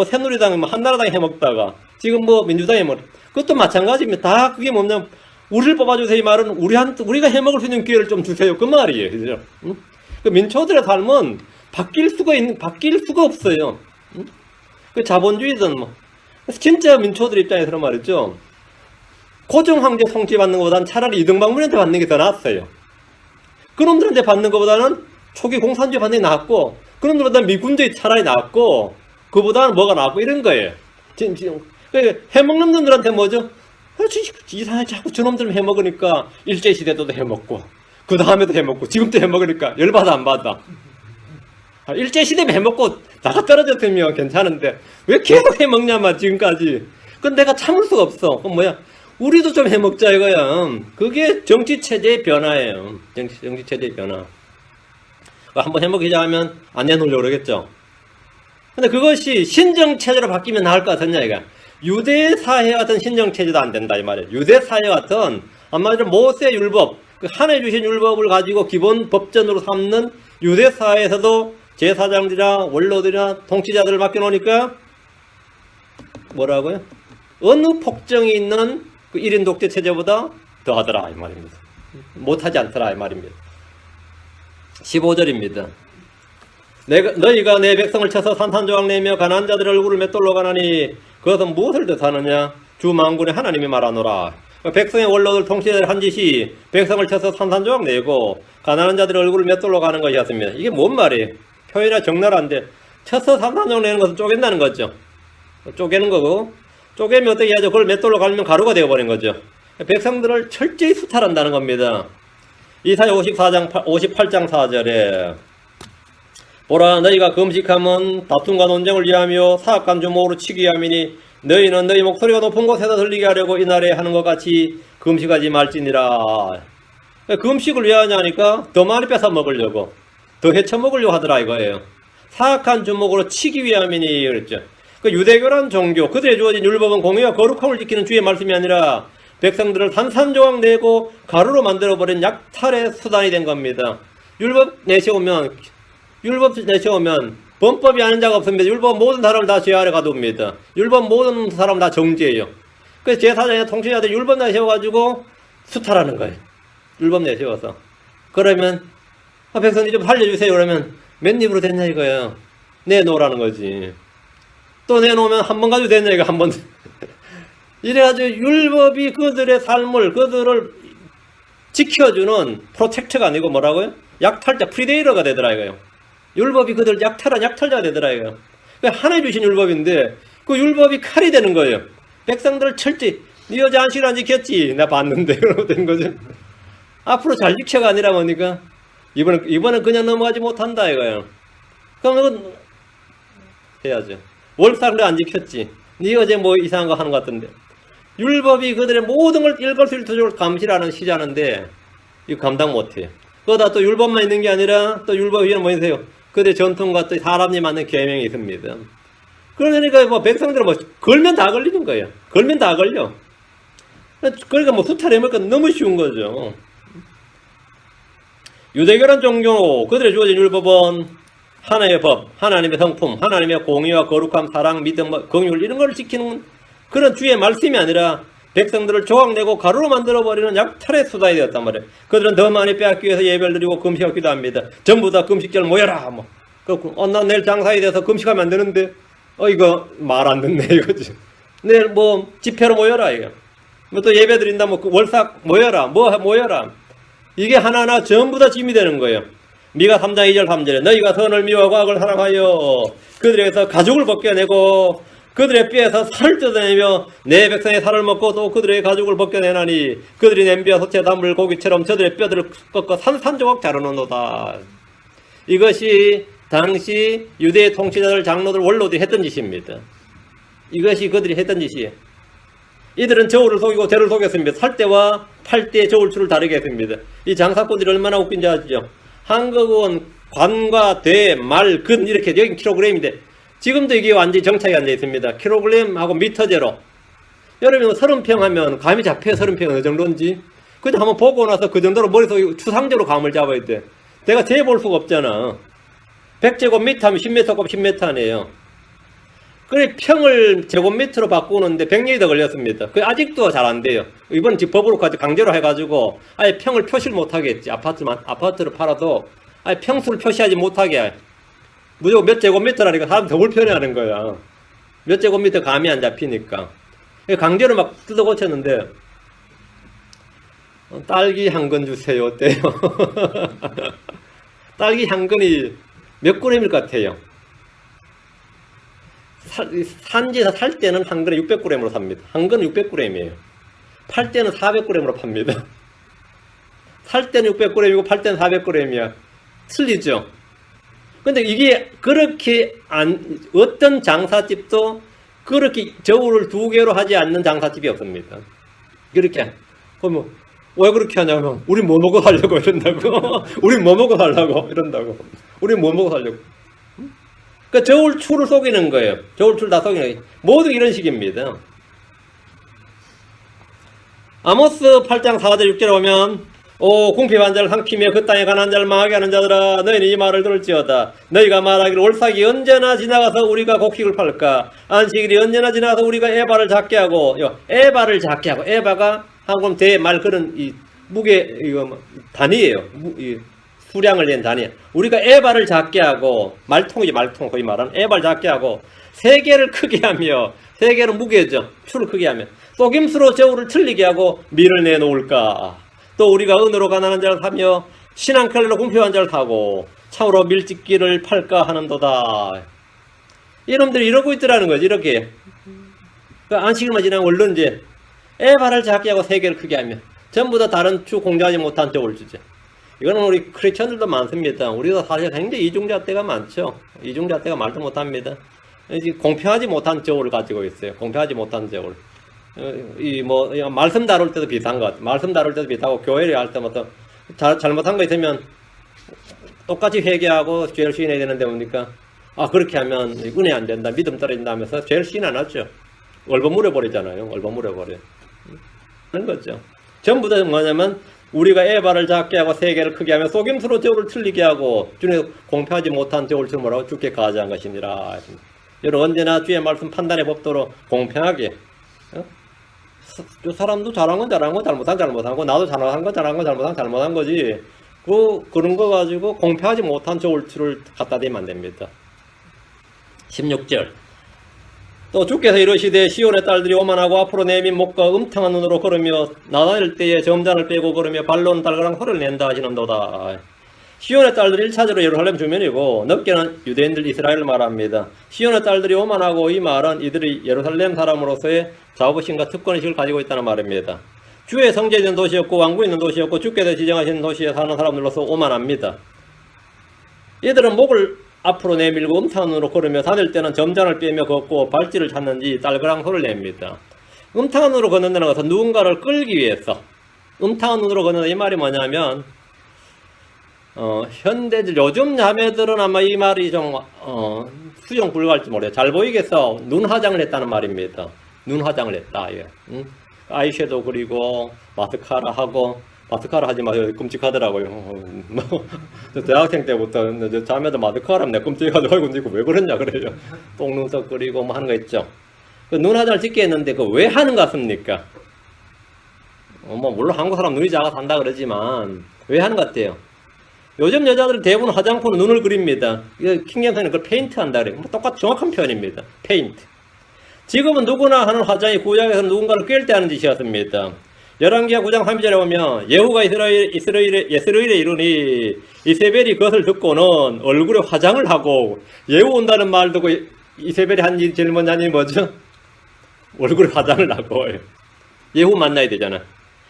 Speaker 1: 새누리당, 한나라당이 해먹다가 지금 민주당이 해먹. 그것도 마찬가지입니다. 다 그게 뭐냐면 우리를 뽑아주세요. 이 말은 우리가 해먹을 수 있는 기회를 좀 주세요. 그 말이에요. 그죠? 그 민초들의 삶은 바뀔 수가 없어요. 그 자본주의든 진짜 민초들 입장에서는 말이죠. 고정황제 통치받는 것보다는 차라리 이등박문한테 받는 게 더 낫어요. 그놈들한테 받는 것보다는 초기 공산주의 받는 게 낫고, 그놈들보다는 미군주의 차라리 낫고, 그보다는 뭐가 낫고 이런 거예요. 해먹는 놈들한테 뭐죠? 이상하게 자꾸 저놈들 해먹으니까 일제시대도 해먹고, 그 다음에도 해먹고, 지금도 해먹으니까 열받아 안 받아. 일제시대면 해먹고 나가 떨어졌으면 괜찮은데 왜 계속 해먹냐만 지금까지. 그건 내가 참을 수가 없어. 그럼 뭐야? 우리도 좀 해먹자 이거야. 그게 정치체제의 변화예요. 정치체제의 변화. 한번 해먹이자 하면 안 내놓으려고 그러겠죠. 근데 그것이 신정체제로 바뀌면 나을 것 같았냐 이거. 유대사회 같은 신정체제도 안 된다 이 말이에요. 유대사회 같은 한마디로 모세 율법, 그 하나님 주신 율법을 가지고 기본 법전으로 삼는 유대사회에서도 제사장들이나 원로들이나 통치자들을 맡겨놓으니까 뭐라고요? 어느 폭정이 있는 그 1인 독재 체제보다 더하더라 이 말입니다. 못하지 않더라 이 말입니다. 15절입니다. 너희가 내 백성을 쳐서 산산조각 내며 가난한 자들의 얼굴을 맷돌로 가나니 그것은 무엇을 뜻하느냐? 주 만군의 하나님이 말하노라. 백성의 원로들 통치자들 한 짓이 백성을 쳐서 산산조각 내고 가난한 자들의 얼굴을 맷돌로 가는 것이었습니다. 이게 뭔 말이에요? 표현이 적나라한데 쳐서 산산조각 내는 것은 쪼갠다는 거죠. 쪼개는 거고 쪼개면 어떻게 하죠? 그걸 맷돌로 갈면 가루가 되어버린 거죠. 백성들을 철저히 수탈한다는 겁니다. 이사야 58장 4절에 보라 너희가 금식하면 다툼과 논쟁을 위하며 사악한 주먹으로 치기 위함이니 너희는 너희 목소리가 높은 곳에서 들리게 하려고 이날에 하는 것 같이 금식하지 말지니라. 금식을 왜 하냐니까 더 많이 뺏어 먹으려고 더 헤쳐 먹으려고 하더라 이거예요. 사악한 주먹으로 치기 위함이니 그랬죠. 그 유대교란 종교 그들의 주어진 율법은 공의와 거룩함을 지키는 주의 말씀이 아니라 백성들을 산산조각 내고 가루로 만들어버린 약탈의 수단이 된 겁니다. 율법 내세우면 범법이 아닌 자가 없습니다. 율법 모든 사람을 다 죄 아래 가둡니다. 율법 모든 사람 다 정죄예요. 그래서 제사장이나 통치자들이 율법 내세워가지고 수탈하는 거예요. 율법 내세워서. 그러면 백성님 좀 살려주세요. 그러면 몇 입으로 됐냐 이거예요. 내놓으라는 거지. 또 내놓으면 한 번 가지고 됐냐 이거 한 번. 이래가지고 율법이 그들의 삶을 그들을 지켜주는 프로텍터가 아니고 뭐라고요? 약탈자 프리데이러가 되더라 이거요. 율법이 그들 약탈한 약탈자가 되더라 이거요. 하나님 주신 율법인데 그 율법이 칼이 되는 거예요. 백성들을 철저히 네 여자 안식일 안 지켰지? 나 봤는데 그러고 된 거죠. 앞으로 잘 지켜가 아니라 뭐니까 이번엔 그냥 넘어가지 못한다 이거예요. 그럼 해야죠. 월삭을 안 지켰지? 네 어제 뭐 이상한 거 하는 것 같던데. 율법이 그들의 모든 걸 일거수일투족을 감시하는 시자는데 이거 감당 못해요. 그러다 또 율법만 있는 게 아니라 또 율법 위에는 뭐 있어요? 그들의 전통과 또 사람이 맞는 계명이 있습니다. 그러니까 뭐 백성들은 뭐 걸면 다 걸리는 거예요. 걸면 다 걸려. 그러니까 뭐 수탈해먹기가 너무 쉬운 거죠. 유대교란 종교 그들의 주어진 율법은 하나의 법, 하나님의 성품, 하나님의 공의와 거룩함, 사랑, 믿음, 긍휼 이런 걸 지키는 그런 주의 말씀이 아니라 백성들을 조각내고 가루로 만들어버리는 약탈의 수단이 되었단 말이에요. 그들은 더 많이 빼앗기 위해서 예배를 드리고 금식하고 기도합니다. 전부 다 금식절 모여라. 뭐. 난 내일 장사에 대해서 금식하면 안 되는데 이거 말 안 듣네 이거지. 내일 뭐 집회로 모여라 이거. 뭐 또 예배 드린다 뭐 월삭 모여라. 모여라. 이게 하나하나 전부 다 짐이 되는 거예요. 미가 3장 2절 3절에 너희가 선을 미워하고 악을 사랑하여 그들에게서 가죽을 벗겨내고 그들의 뼈에서 살을 뜯어내며 내 백성의 살을 먹고 또 그들의 가죽을 벗겨내나니 그들이 냄비와 솥에 담을 고기처럼 저들의 뼈들을 꺾어 산산조각 자르노다. 이것이 당시 유대 통치자들, 장로들, 원로들이 했던 짓입니다. 이것이 그들이 했던 짓이에요. 이들은 저울을 속이고 재를 속였습니다. 살 때와 팔 때의 저울추를 다르게 했습니다. 이 장사꾼들이 얼마나 웃긴지 아시죠? 한국은 관과 대, 말, 근 이렇게 여기 킬로그램인데 지금도 이게 완전히 정착이 안 되어 있습니다. 킬로그램하고 미터제로. 여러분 30평 하면 감이 잡혀요. 30평은 어느 정도인지. 그냥 한번 보고 나서 그 정도로 머릿속에 추상적으로 감을 잡아야 돼. 내가 재볼 수가 없잖아. 100제곱미터 하면 10m 곱 10m 아니에요. 그래 평을 제곱미터로 바꾸는데 100년이 더 걸렸습니다. 그 아직도 잘 안 돼요. 이번 집 법으로까지 강제로 해가지고 아예 평을 표시를 못하게 했지. 아파트를 팔아도 아예 평수를 표시하지 못하게 해. 무조건 몇 제곱미터라니까 사람 더 불편해하는 거야. 몇 제곱미터 감이 안 잡히니까. 강제로 막 뜯어 고쳤는데 딸기 한 근 주세요. 어때요? 딸기 한 근이 몇 그램일 것 같아요? 산지에서 살 때는 한 근에 600g으로 삽니다. 한 근은 600g이에요. 팔 때는 400g으로 팝니다. 살 때는 600g이고 팔 때는 400g이야. 틀리죠? 근데 이게 그렇게 어떤 장사집도 그렇게 저울을 2개로 하지 않는 장사집이 없습니다. 그렇게. 그러면 왜 그렇게 하냐면 우리 뭐 먹고 살려고 이런다고. 우리 뭐 먹고 살라고 이런다고. 우리 뭐 먹고 살려고. 그러니까 저울추를 속이는 거예요. 저울추를 다 속이는 거예요. 모두 이런 식입니다. 아모스 8장 4절 6절에 보면 오 궁핍한 자를 삼키며 그 땅에 가난한 자를 망하게 하는 자들아 너희는 이 말을 들을지어다. 너희가 말하기를 올삭이 언제나 지나가서 우리가 곡식을 팔까, 안식일이 언제나 지나가서 우리가 에바를 작게 하고. 에바를 작게 하고, 에바가 한국 대말 그런 이 무게 이거 단위예요. 이 수량을 낸 단위. 우리가 에바를 작게 하고, 말통이지 말통, 거의 말하는 에바를 작게 하고 세계를 크게 하며, 세계는 무게죠. 추를 크게 하며 속임수로 저울을 틀리게 하고 밀을 내놓을까. 또 우리가 은으로 가난한 자를 사며 신앙칼로 궁핍한 자를 사고 참으로 밀집기를 팔까 하는도다. 이놈들이 이러고 있더라는 거지. 이렇게 그 안식일만 지나면 얼른 이제 에바를 작게 하고 세계를 크게 하며 전부 다 다른 추 공개하지 못한 저울 주제. 이거는 우리 크리스천들도 많습니다. 우리도 사실 굉장히 이중잣대가 많죠. 이중잣대가 말도 못합니다. 공평하지 못한 저울을 가지고 있어요. 공평하지 못한 저울. 말씀 다룰 때도 비슷한 것 같아요. 말씀 다룰 때도 비슷하고, 교회를 할 때부터 잘못한 거 있으면 똑같이 회개하고 죄를 시인해야 되는데 뭡니까? 그렇게 하면 은혜 안 된다, 믿음 떨어진다 하면서 죄를 시인 안 하죠. 얼버무려 버리잖아요. 얼버무려 버려. 그런 거죠. 전부 다 뭐냐면, 우리가 에바를 작게 하고 세계를 크게 하며 속임수로 저울을 틀리게 하고 주님 공평하지 못한 저울 틀므로 주께 가하지한 것이니라. 여러분, 언제나 주의 말씀 판단의 법도로 공평하게, 저 사람도 잘한 건 잘한 거, 잘못한 잘못한 거, 나도 잘한 건 잘한 거, 잘못한 잘못한 거지. 그런 거 가지고 공평하지 못한 저울추를 갖다 대면 안 됩니다. 16절. 또 주께서 이르시되 시온의 딸들이 오만하고 앞으로 내민 목과 음탕한 눈으로 걸으며 나다닐 때에 점잔을 빼고 걸으며 발로는 달가랑 소리를 낸다 하시는도다. 시온의 딸들이 1차적으로 예루살렘 주민이고 넓게는 유대인들 이스라엘을 말합니다. 시온의 딸들이 오만하고, 이 말은 이들이 예루살렘 사람으로서의 자부심과 특권의식을 가지고 있다는 말입니다. 주의 성제 있는 도시였고 왕구 있는 도시였고 주께서 지정하신 도시에 사는 사람들로서 오만합니다. 이들은 목을 앞으로 내밀고 음탕한 눈으로 걸으며 다닐 때는 점잔을 빼며 걷고 발질을 찾는지 딸그랑 소리를 냅니다. 음탕한 눈으로 걷는다는 것은 누군가를 끌기 위해서, 음탕한 눈으로 걷는다 이 말이 뭐냐면, 현대들 요즘 자매들은 아마 이 말이 좀 수용 불가할지 모르겠어요. 잘 보이겠어. 눈 화장을 했다는 말입니다. 눈 화장을 했다. 예. 아이섀도우 그리고 마스카라 하고, 마스카라 하지 마요. 끔찍하더라고요. 대학생 때부터 자매들 마스카라 하면 내 끔찍하다고, 아이고 이거 왜 그러냐 그래요. 똥눈썹 그리고 뭐 하는 거 있죠. 그 눈 화장을 짓게 했는데 그 왜 하는 것 같습니까? 물론 한국 사람 눈이 작아서 한다 그러지만 왜 하는 것 같아요? 요즘 여자들은 대부분 화장품으로 눈을 그립니다. 킹잼스는 그걸 페인트 한다 그래요. 똑같이 정확한 표현입니다. 페인트. 지금은 누구나 하는 화장이 구약에서는 누군가를 꿰을 때 하는 짓이었습니다. 열왕기하 9장 3절에 보면 예후가 예스르엘에 이르니 이세벨이 그것을 듣고는 얼굴에 화장을 하고, 예후 온다는 말 듣고 이세벨이 한 일 제일 먼저 한 일이 뭐죠? 얼굴에 화장을 하고, 예후 만나야 되잖아.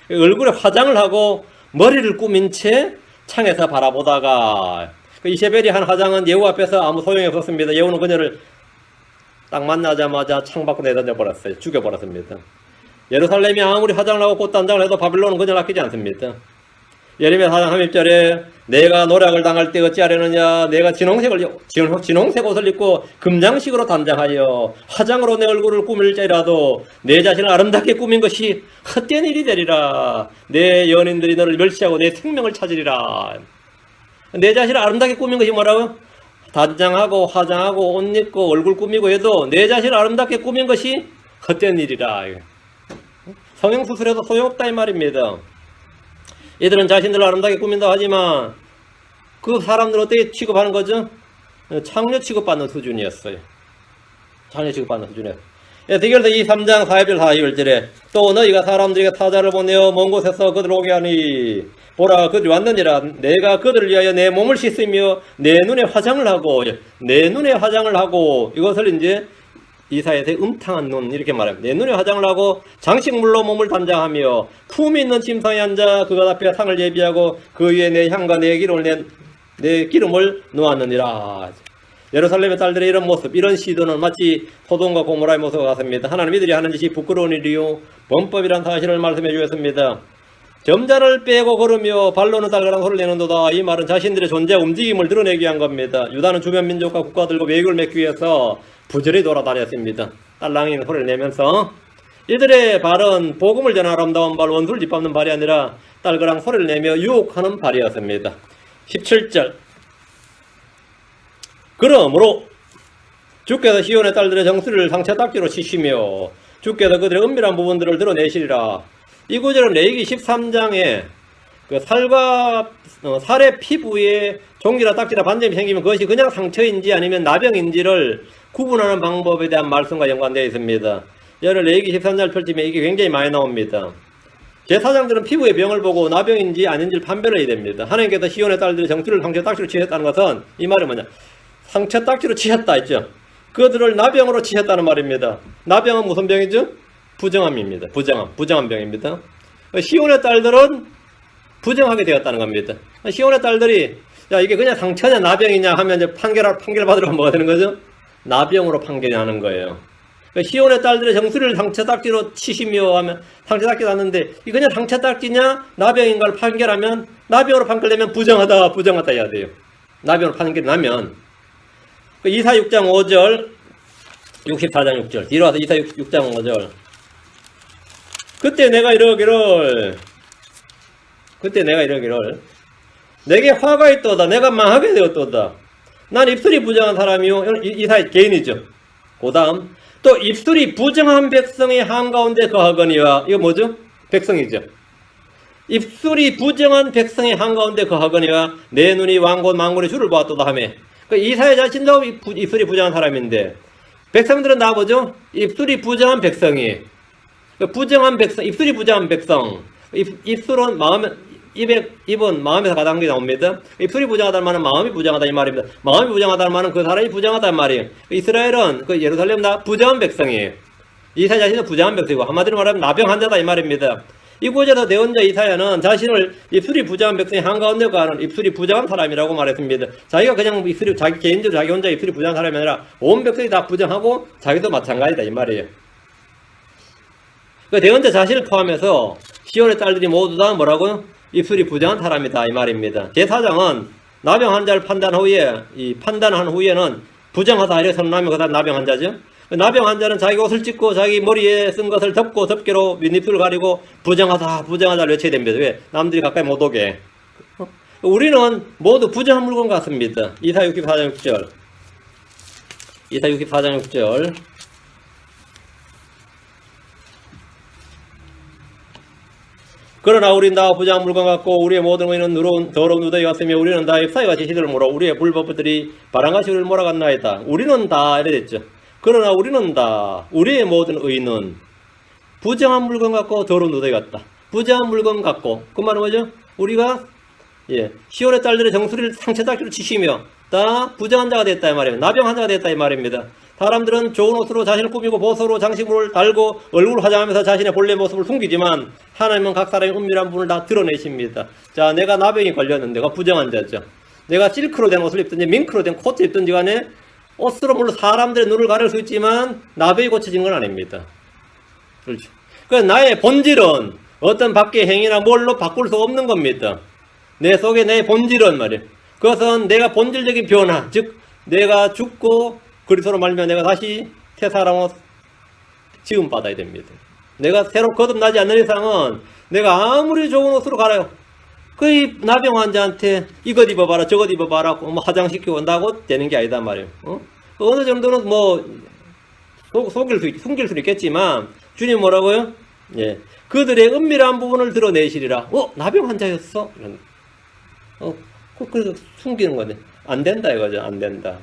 Speaker 1: 얼굴에 화장을 하고 머리를 꾸민 채 창에서 바라보다가, 이세벨이 한 화장은 예후 앞에서 아무 소용이 없었습니다. 예후는 그녀를 딱 만나자마자 창 밖으로 내던져 버렸어요. 죽여버렸습니다. 예루살렘이 아무리 화장을 하고 꽃단장을 해도 바빌론은 그녀를 아끼지 않습니다. 예레미야 4장 31절에 내가 노략을 당할 때 어찌하려느냐, 내가 진홍색 옷을 입고 금장식으로 단장하여 화장으로 내 얼굴을 꾸밀지라도 내 자신을 아름답게 꾸민 것이 헛된 일이 되리라. 내 연인들이 너를 멸시하고 내 생명을 찾으리라. 내 자신을 아름답게 꾸민 것이 뭐라고? 단장하고 화장하고 옷 입고 얼굴 꾸미고 해도 내 자신을 아름답게 꾸민 것이 헛된 일이라. 성형수술해도 소용없다 이 말입니다. 이들은 자신들을 아름답게 꾸민다 하지만 그 사람들은 어떻게 취급하는 거죠? 창녀 취급받는 수준이었어요. 창녀 취급받는 수준이었어요. 대결에서 이 3장 4절 4절에 또 너희가 사람들에게 사자를 보내어 먼 곳에서 그들을 오게 하니 보라 그들이 왔느니라. 내가 그들을 위하여 내 몸을 씻으며 내 눈에 화장을 하고, 내 눈에 화장을 하고, 이것을 이제 이사야서의 음탕한 눈 이렇게 말합니다. 내 눈에 화장을 하고 장식물로 몸을 단장하며 품이 있는 침상에 앉아 그것 앞에 상을 예비하고 그 위에 내 향과 내 기름을 놓았느니라. 예루살렘의 딸들의 이런 모습, 이런 시도는 마치 소돔과 고모라의 모습과 같습니다. 하나님 이들이 하는 짓이 부끄러운 일이요 범법이란 사실을 말씀해 주셨습니다. 점자를 빼고 걸으며 발로는 달가랑 소리를 내는도다. 이 말은 자신들의 존재와 움직임을 드러내기 위한 겁니다. 유다는 주변 민족과 국가들과 외교를 맺기 위해서 부지런히 돌아다녔습니다. 딸랑이는 소리를 내면서 이들의 발은 복음을 전하는 아름다운 발, 원수를 짓밟는 발이 아니라 딸그랑 소리를 내며 유혹하는 발이었습니다. 17절. 그러므로 주께서 시온의 딸들의 정수리를 상처딱지로 치시며 주께서 그들의 은밀한 부분들을 드러내시리라. 이 구절은 레위기 13장에 그 살의 피부에 종기나 딱지나 반점이 생기면 그것이 그냥 상처인지 아니면 나병인지를 구분하는 방법에 대한 말씀과 연관되어 있습니다. 여러 레위기 13장을 펼치면 이게 굉장히 많이 나옵니다. 제사장들은 피부의 병을 보고 나병인지 아닌지를 판별해야 됩니다. 하나님께서 시온의 딸들의 정수리를 상처딱지로 치셨다는 것은 이 말은 뭐냐? 상처딱지로 치셨다 했죠. 그들을 나병으로 치셨다는 말입니다. 나병은 무슨 병이죠? 부정함입니다. 부정함 병입니다. 시온의 딸들은 부정하게 되었다는 겁니다. 시온의 딸들이 야 이게 그냥 상처냐 나병이냐 하면 이제 판결 받으러 가면 뭐가 되는 거죠? 나병으로 판결하는 거예요. 시온의 딸들의 정수리를 상처딱지로 치시며 하면 상처딱지 났는데 이 그냥 상처딱지냐 나병인가를 판결하면 나병으로 판결되면 부정하다 해야 돼요. 나병으로 판결나면 이사 6장 5절 64장 6절 뒤로 와서 이사 6장 5절 그때 내가 이러기를 내게 화가 있도다 내가 망하게 되었도다 난 입술이 부정한 사람이요 이사의 개인이죠. 그 다음 또 입술이 부정한 백성이 한가운데 거하거니와 이거 뭐죠? 백성이죠. 입술이 부정한 백성이 한가운데 거하거니와 내 눈이 왕곧 만군의 주를 보았도다 하며 이사야 자신도 입술이 부정한 사람인데 백성들은 나보죠? 입술이 부정한 백성이 입술이 부정한 백성 입술은 입은 마음에서 가장 게 나옵니다. 입술이 부정하다는 말은 마음이 부정하다 이 말입니다. 마음이 부정하다는 말은 그 사람이 부정하다는 말이에요. 이스라엘은 그 예루살렘 다 부정한 백성이에요. 이사야 자신은 부정한 백성이고 한마디로 말하면 나병 환자다 이 말입니다. 이 구절에서 내언자 이사야는 자신을 입술이 부정한 백성이 한가운데 가는 입술이 부정한 사람이라고 말했습니다. 자기가 그냥 입술이 자기 개인적으로 자기 혼자 입술이 부정한 사람이 아니라 온 백성이 다 부정하고 자기도 마찬가지다 이 말이에요. 그 대언자 자신을 포함해서 시온의 딸들이 모두 다 뭐라고요? 입술이 부정한 사람이다 이 말입니다. 제4장은 나병 환자를 판단한 후에는 부정하다 이렇게 선언하면 그다음 나병 환자죠. 나병 환자는 자기 옷을 찢고 자기 머리에 쓴 것을 덮고 덮개로 윗입술을 가리고 부정하다 외쳐야 됩니다. 왜? 남들이 가까이 못 오게. 우리는 모두 부정한 물건 같습니다. 이사 64장 6절 이사 64장 6절 그러나 우리는 다 부정한 물건 같고 우리의 모든 의는 더러운 누더기 같으며 우리는 다 잎사귀같이 시들을 몰아 우리의 불법들이 바람같이 우리를 몰아갔나이다. 우리는 다 이래 됐죠. 그러나 우리는 다 우리의 모든 의는 부정한 물건 같고 더러운 누더기 같다. 부정한 물건 같고 그 말은 뭐죠? 우리가 시온의 딸들의 정수리를 상처딱지로 치시며 다 부정한 자가 됐다 이 말입니다. 나병 환자가 됐다 이 말입니다. 사람들은 좋은 옷으로 자신을 꾸미고 보석으로 장식물을 달고 얼굴을 화장하면서 자신의 본래 모습을 숨기지만 하나님은 각 사람의 은밀한 부분을 다 드러내십니다. 자, 내가 나병이 걸렸는데 내가 부정한 자죠. 내가 실크로 된 옷을 입든지 밍크로 된 코트를 입든지 간에 옷으로 물론 사람들의 눈을 가릴 수 있지만 나병이 고쳐진 건 아닙니다. 그렇죠. 그래서 나의 본질은 어떤 밖의 행위나 뭘로 바꿀 수 없는 겁니다. 내 속에 내 본질은 말이에요. 그것은 내가 본질적인 변화, 즉 내가 죽고 그리스도로 말미암아 내가 다시 새 사람으로 지음받아야 됩니다. 내가 새로 거듭나지 않는 이상은 내가 아무리 좋은 옷으로 갈아요. 그 나병 환자한테 이것 입어봐라 저것 입어봐라 화장시키고 온다고 되는 게 아니다 말이에요. 어느 정도는 숨길 수 있겠지만 주님 뭐라고요? 그들의 은밀한 부분을 드러내시리라. 나병 환자였어? 그래서 숨기는 건데 안 된다 이거죠. 안 된다.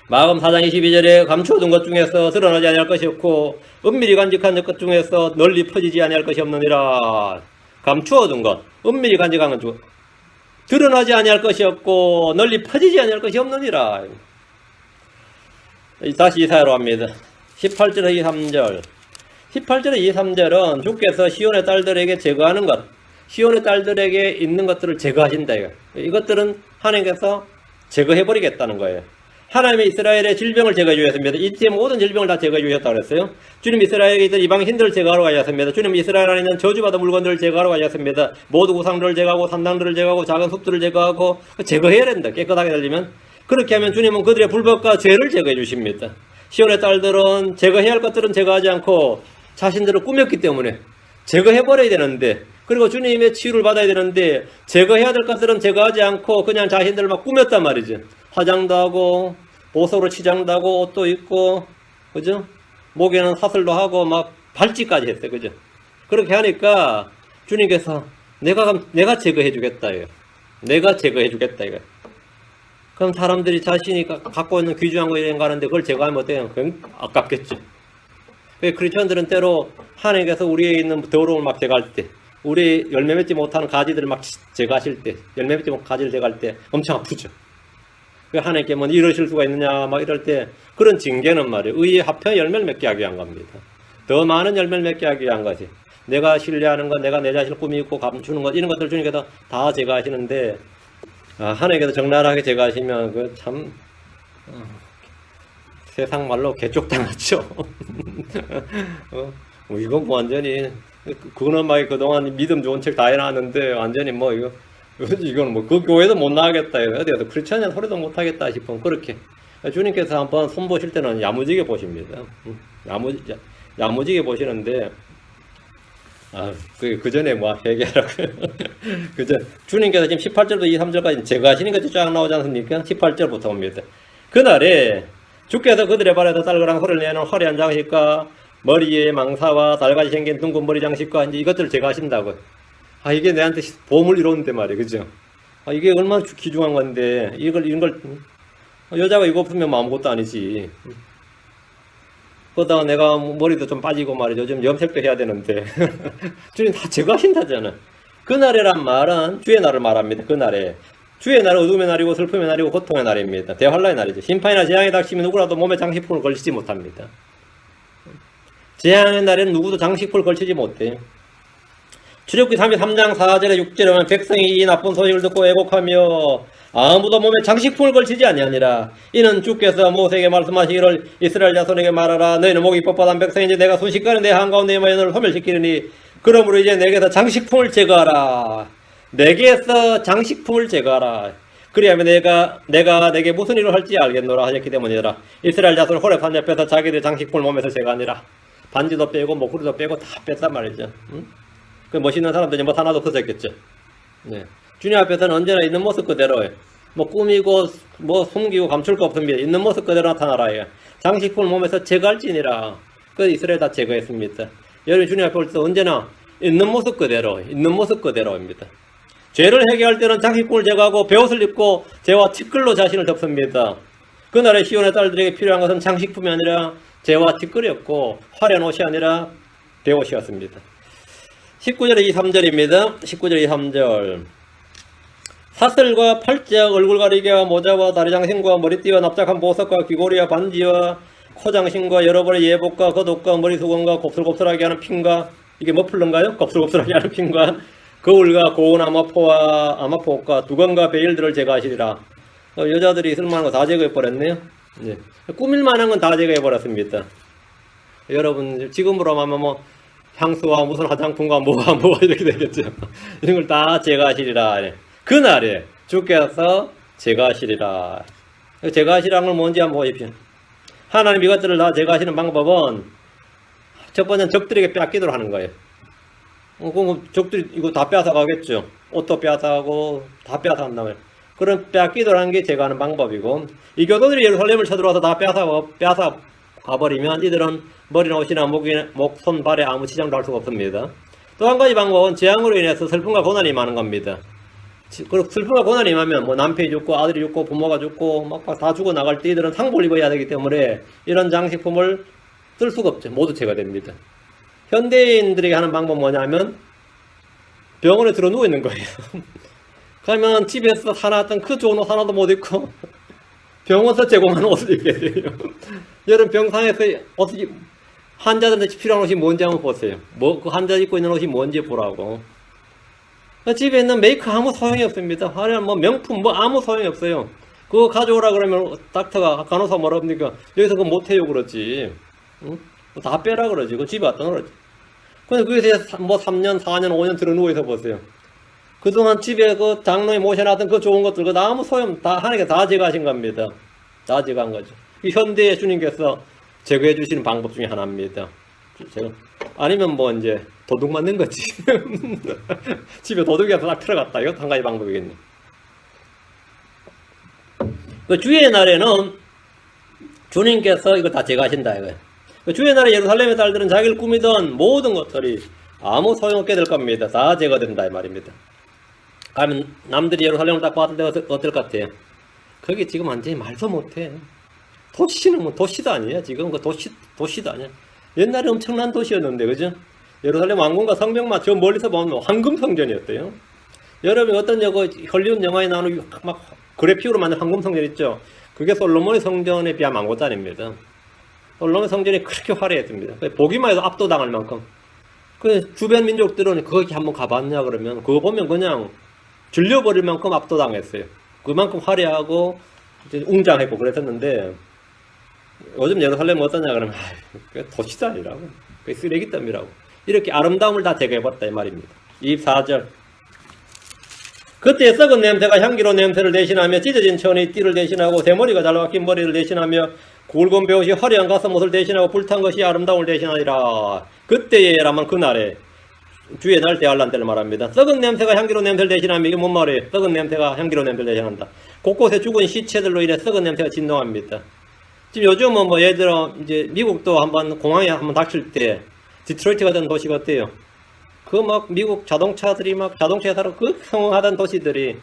Speaker 1: 마가음 4장 22절에 감추어둔 것 중에서 드러나지 아니할 것이 없고 은밀히 간직한 것 중에서 널리 퍼지지 아니할 것이 없느니라. 감추어둔 것, 은밀히 간직한 것 중 드러나지 아니할 것이 없고 널리 퍼지지 아니할 것이 없느니라. 다시 이사야로 합니다. 18절에 23절 18절에 23절은 주께서 시온의 딸들에게 제거하는 것, 시온의 딸들에게 있는 것들을 제거하신다. 이것들은 하나님께서 제거해버리겠다는 거예요. 하나님의 이스라엘의 질병을 제거해 주셨습니다. 이때 모든 질병을 다 제거해 주셨다고 그랬어요. 주님 이스라엘에 있던 이방 신들을 제거하러 가셨습니다. 주님 이스라엘 안에 있는 저주받은 물건들을 제거하러 가셨습니다. 모두 우상들을 제거하고 산당들을 제거하고 작은 숲들을 제거하고 제거해야 된다. 깨끗하게 되려면. 그렇게 하면 주님은 그들의 불법과 죄를 제거해 주십니다. 시온의 딸들은 제거해야 할 것들은 제거하지 않고 자신들을 꾸몄기 때문에 제거해버려야 되는데, 그리고 주님의 치유를 받아야 되는데 제거해야 될 것들은 제거하지 않고 그냥 자신들을 막 꾸몄단 말이죠. 화장도 하고 보석으로 치장도 하고 옷도 입고, 그죠? 목에는 사슬도 하고 막 발찌까지 했어요. 그죠? 그렇게 하니까 주님께서 내가 제거해 주겠다 이거. 내가 제거해 주겠다 이거. 그럼 사람들이 자신이 갖고 있는 귀중한 거 이런 거 하는데 그걸 제거하면 어때요? 그건 아깝겠죠. 크리스천들은 때로 하나님께서 우리에 있는 더러움을 막 제거할 때, 우리 열매 맺지 못하는 가지들을 막 제거하실 때, 열매 맺지 못한 가지를 제거할 때 엄청 아프죠. 하나님께 뭐 이러실 수가 있느냐 막 이럴 때 그런 징계는 말이에요. 의의 합편 열매를 맺게 하기 위한 겁니다. 더 많은 열매를 맺게 하기 위한 거지. 내가 신뢰하는 것, 내가 내 자신을 꾸미고 감추는 것, 이런 것들 주님께서 다 제거하시는데, 하나님께서 적나라하게 제거하시면 그 참 세상 말로 개쪽당하죠. 이건 뭐 완전히 그놈의 그동안 믿음 좋은 책 다 해놨는데 완전히 뭐 이건 뭐 그 교회도 못 나가겠다, 어디가서 크리스천이야 소리도 못 하겠다 싶으면 그렇게 주님께서 한번 손보실 때는 야무지게 보십니다. 야무지게 보시는데, 그 전에 뭐 얘기하라고. 그저 주님께서 지금 18절부터 23절까지 제거하시는 것이 쫙 나오지 않습니까? 18절부터 옵니다. 그날에 주께서 그들의 발에서 달그랑 소리를 내는 화려한 장식과 머리에 망사와 달같이 생긴 둥근 머리 장식과 이제 이것들을 제거하신다고요. 이게 내한테 보험을 이루는데 말이에요. 그죠? 이게 얼마나 귀중한 건데, 이런 걸, 여자가 이거 없으면 아무것도 아니지. 그러다가 내가 머리도 좀 빠지고 말이죠. 요즘 염색도 해야 되는데. 주님 다 제거하신다잖아. 그날이란 말은 주의 날을 말합니다. 그날에. 주의 날은 어둠의 날이고 슬픔의 날이고 고통의 날입니다. 대환란의 날이죠. 심판이나 재앙이 닥치면 누구라도 몸에 장식품을 걸치지 못합니다. 재앙의 날에는 누구도 장식품을 걸치지 못해요. 출애굽기 33장 4절에 6절에 보면 백성이 이 나쁜 소식을 듣고 애곡하며 아무도 몸에 장식품을 걸치지 아니하니라. 이는 주께서 모세에게 말씀하시기를 이스라엘 자손에게 말하라. 너희는 목이 뻣뻣한 백성인지 내가 순식간에 내 한가운데 너희를 소멸시키리니 그러므로 이제 내게서 장식품을 제거하라. 내게서 장식품을 제거하라. 그리하면 내가 내게 무슨 일을 할지 알겠노라 하셨기 때문이라. 이스라엘 자손 호렙산 옆에서 자기들 장식품을 몸에서 제거하니라. 반지도 빼고 목걸이도 빼고 다 뺐단 말이죠. 응? 그 멋있는 사람들이 뭐 하나도 없어졌겠죠. 네. 주님 앞에서는 언제나 있는 모습 그대로 뭐 꾸미고 뭐 숨기고 감출 거 없습니다. 있는 모습 그대로 나타나라. 장식품을 몸에서 제거할지니라. 그 이스라엘 다 제거했습니다. 여러분 주님 앞에 올 때 언제나 있는 모습 그대로입니다. 죄를 해결할 때는 장식품을 제거하고 베옷을 입고 죄와 티끌로 자신을 덮습니다. 그날의 시온의 딸들에게 필요한 것은 장식품이 아니라 죄와 티끌이었고 화려한 옷이 아니라 베옷이었습니다. 19절에 23절입니다. 19절 23절. 사슬과 팔짝, 얼굴 가리개와 모자와 다리장신과 머리띠와 납작한 보석과 귀고리와 반지와 코장신과 여러 벌의 예복과 겉옷과 머리수건과 곱슬곱슬하게 하는 핀과, 이게 머플러인가요? 곱슬곱슬하게 하는 핀과 거울과 고운 아마포옷과 두건과 베일들을 제거하시리라. 여자들이 쓸만한 거 다 제거해버렸네요. 네. 꾸밀만한 건 다 제거해버렸습니다. 여러분 지금으로 하면 뭐 향수와 무슨 화장품과 뭐가 이렇게 되겠죠. 이런 걸 다 제거하시리라. 그날에 주께서 제거하시리라. 제거하시라는 건 뭔지 한번 보십시오. 하나님 이것들을 다 제거하시는 방법은 첫 번째는 적들에게 빼앗기도록 하는 거예요. 그럼 적들이 이거 다 빼앗아 가겠죠. 옷도 빼앗아가고 다 빼앗아 간다면. 그런 빼앗기도록 하는 게 제거하는 방법이고, 이 교도들이 예루살렘을 쳐들어와서 다 빼앗아 가버리면 이들은 머리나 옷이나 목, 손, 발에 아무 치장도 할 수가 없습니다. 또 한 가지 방법은 재앙으로 인해서 슬픔과 고난이 많은 겁니다. 그리고 슬픔과 고난이 임하면 뭐 남편이 죽고 아들이 죽고 부모가 죽고 막 다 죽어 나갈 때 이들은 상복을 입어야 되기 때문에 이런 장식품을 쓸 수가 없죠. 모두 제거됩니다. 현대인들에게 하는 방법은 뭐냐면 병원에 들어 누워 있는 거예요. 그러면 집에서 사놨던 그 좋은 옷 하나도 못 입고 병원에서 제공하는 옷을 입게 돼요. 여러분 병상에서 어떻게 환자들한테 필요한 옷이 뭔지 한번 보세요. 그 환자 입고 있는 옷이 뭔지 보라고. 집에 있는 메이크 아무 소용이 없습니다. 화려한 뭐 명품 뭐 아무 소용이 없어요. 그거 가져오라 그러면 닥터가 간호사 뭐라 합니까? 여기서 그거 못해요 그러지. 응? 다 빼라 그러지. 그거 집에 왔다 그러지. 근데 거기서 뭐 3년, 4년, 5년 들어 누워있어 보세요. 그동안 집에 그 장로에 모셔놨던 그 좋은 것들, 그 아무 소용 다 하나님께 다 제거하신 겁니다. 다 제거한 거죠. 이 현대의 주님께서 제거해 주시는 방법 중에 하나입니다. 아니면 뭐 이제 도둑 맞는 거지. 집에 도둑이 딱 들어갔다. 이것도 한 가지 방법이겠네. 그 주의 날에는 주님께서 이거 다 제거하신다 이거예요. 그 주의 날에 예루살렘의 딸들은 자기를 꾸미던 모든 것들이 아무 소용없게 될 겁니다. 다 제거된다 이 말입니다. 가면 남들이 예루살렘을 딱 봤을 때 어떨 것 같아요? 거기 지금 완전히 말도 못해. 도시는 뭐 도시도 아니야. 지금 그 도시도 아니야. 옛날에 엄청난 도시였는데, 그죠? 예루살렘 왕궁과 성벽만 저 멀리서 보면 황금 성전이었대요. 여러분이 어떤 헐리우드 영화에 나오는 막 그래픽으로 만든 황금 성전 있죠? 그게 솔로몬의 성전에 비하면 아무것도 아닙니다. 솔로몬의 성전이 그렇게 화려했습니다. 보기만 해도 압도당할 만큼. 그 주변 민족들은 거기 한번 가봤냐 그러면 그거 보면 그냥 질려버릴 만큼 압도당했어요. 그만큼 화려하고 웅장했고 그랬었는데 요즘 예루살렘은 어떠냐 그러면 그게 도시도 아니라고, 그게 쓰레기더미라고. 이렇게 아름다움을 다 제거해봤다 이 말입니다. 24절. 그때 썩은 냄새가 향기로운 냄새를 대신하며 찢어진 천이 띠를 대신하고 대머리가 잘 박힌 머리를 대신하며 굵은 배옷이 화려한 가슴옷을 대신하고 불탄 것이 아름다움을 대신하리라. 그때라면 그날에 주의 날 대환란 때를 말합니다. 썩은 냄새가 향기로운 냄새를 대신하며 이게 뭔 말이에요? 썩은 냄새가 향기로운 냄새를 대신한다. 곳곳에 죽은 시체들로 인해 썩은 냄새가 진동합니다. 지금 요즘은 뭐 예를 들어 이제 미국도 한번 공항에 한번 닥칠 때 디트로이트 같은 도시가 어때요? 그 막 미국 자동차들이 막 자동차에 따라 그 성공하던 도시들이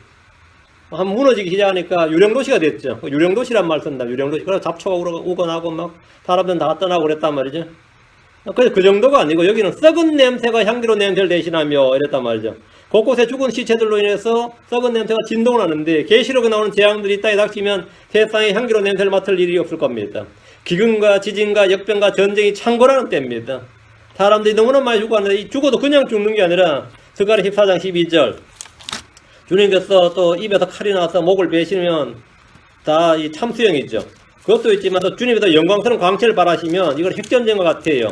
Speaker 1: 한 무너지기 시작하니까 유령도시가 됐죠. 유령도시란 말 쓴다. 유령도시. 그래서 잡초가 우고 나고 막 사람들은 다 떠나고 그랬단 말이죠. 그래서 그 정도가 아니고 여기는 썩은 냄새가 향기로운 냄새를 대신하며 이랬단 말이죠. 곳곳에 죽은 시체들로 인해서 썩은 냄새가 진동을 하는데 계시록에 나오는 재앙들이 땅에 닥치면 세상에 향기로운 냄새를 맡을 일이 없을 겁니다. 기근과 지진과 역병과 전쟁이 창궐하는 때입니다. 사람들이 너무나 많이 죽었는데 죽어도 그냥 죽는 게 아니라 스가랴 14장 12절 주님께서 또 입에서 칼이 나와서 목을 베시면 다 이 참수형이죠. 그것도 있지만 또 주님께서 영광스러운 광채를 발하시면 이걸 핵전쟁과 같아요.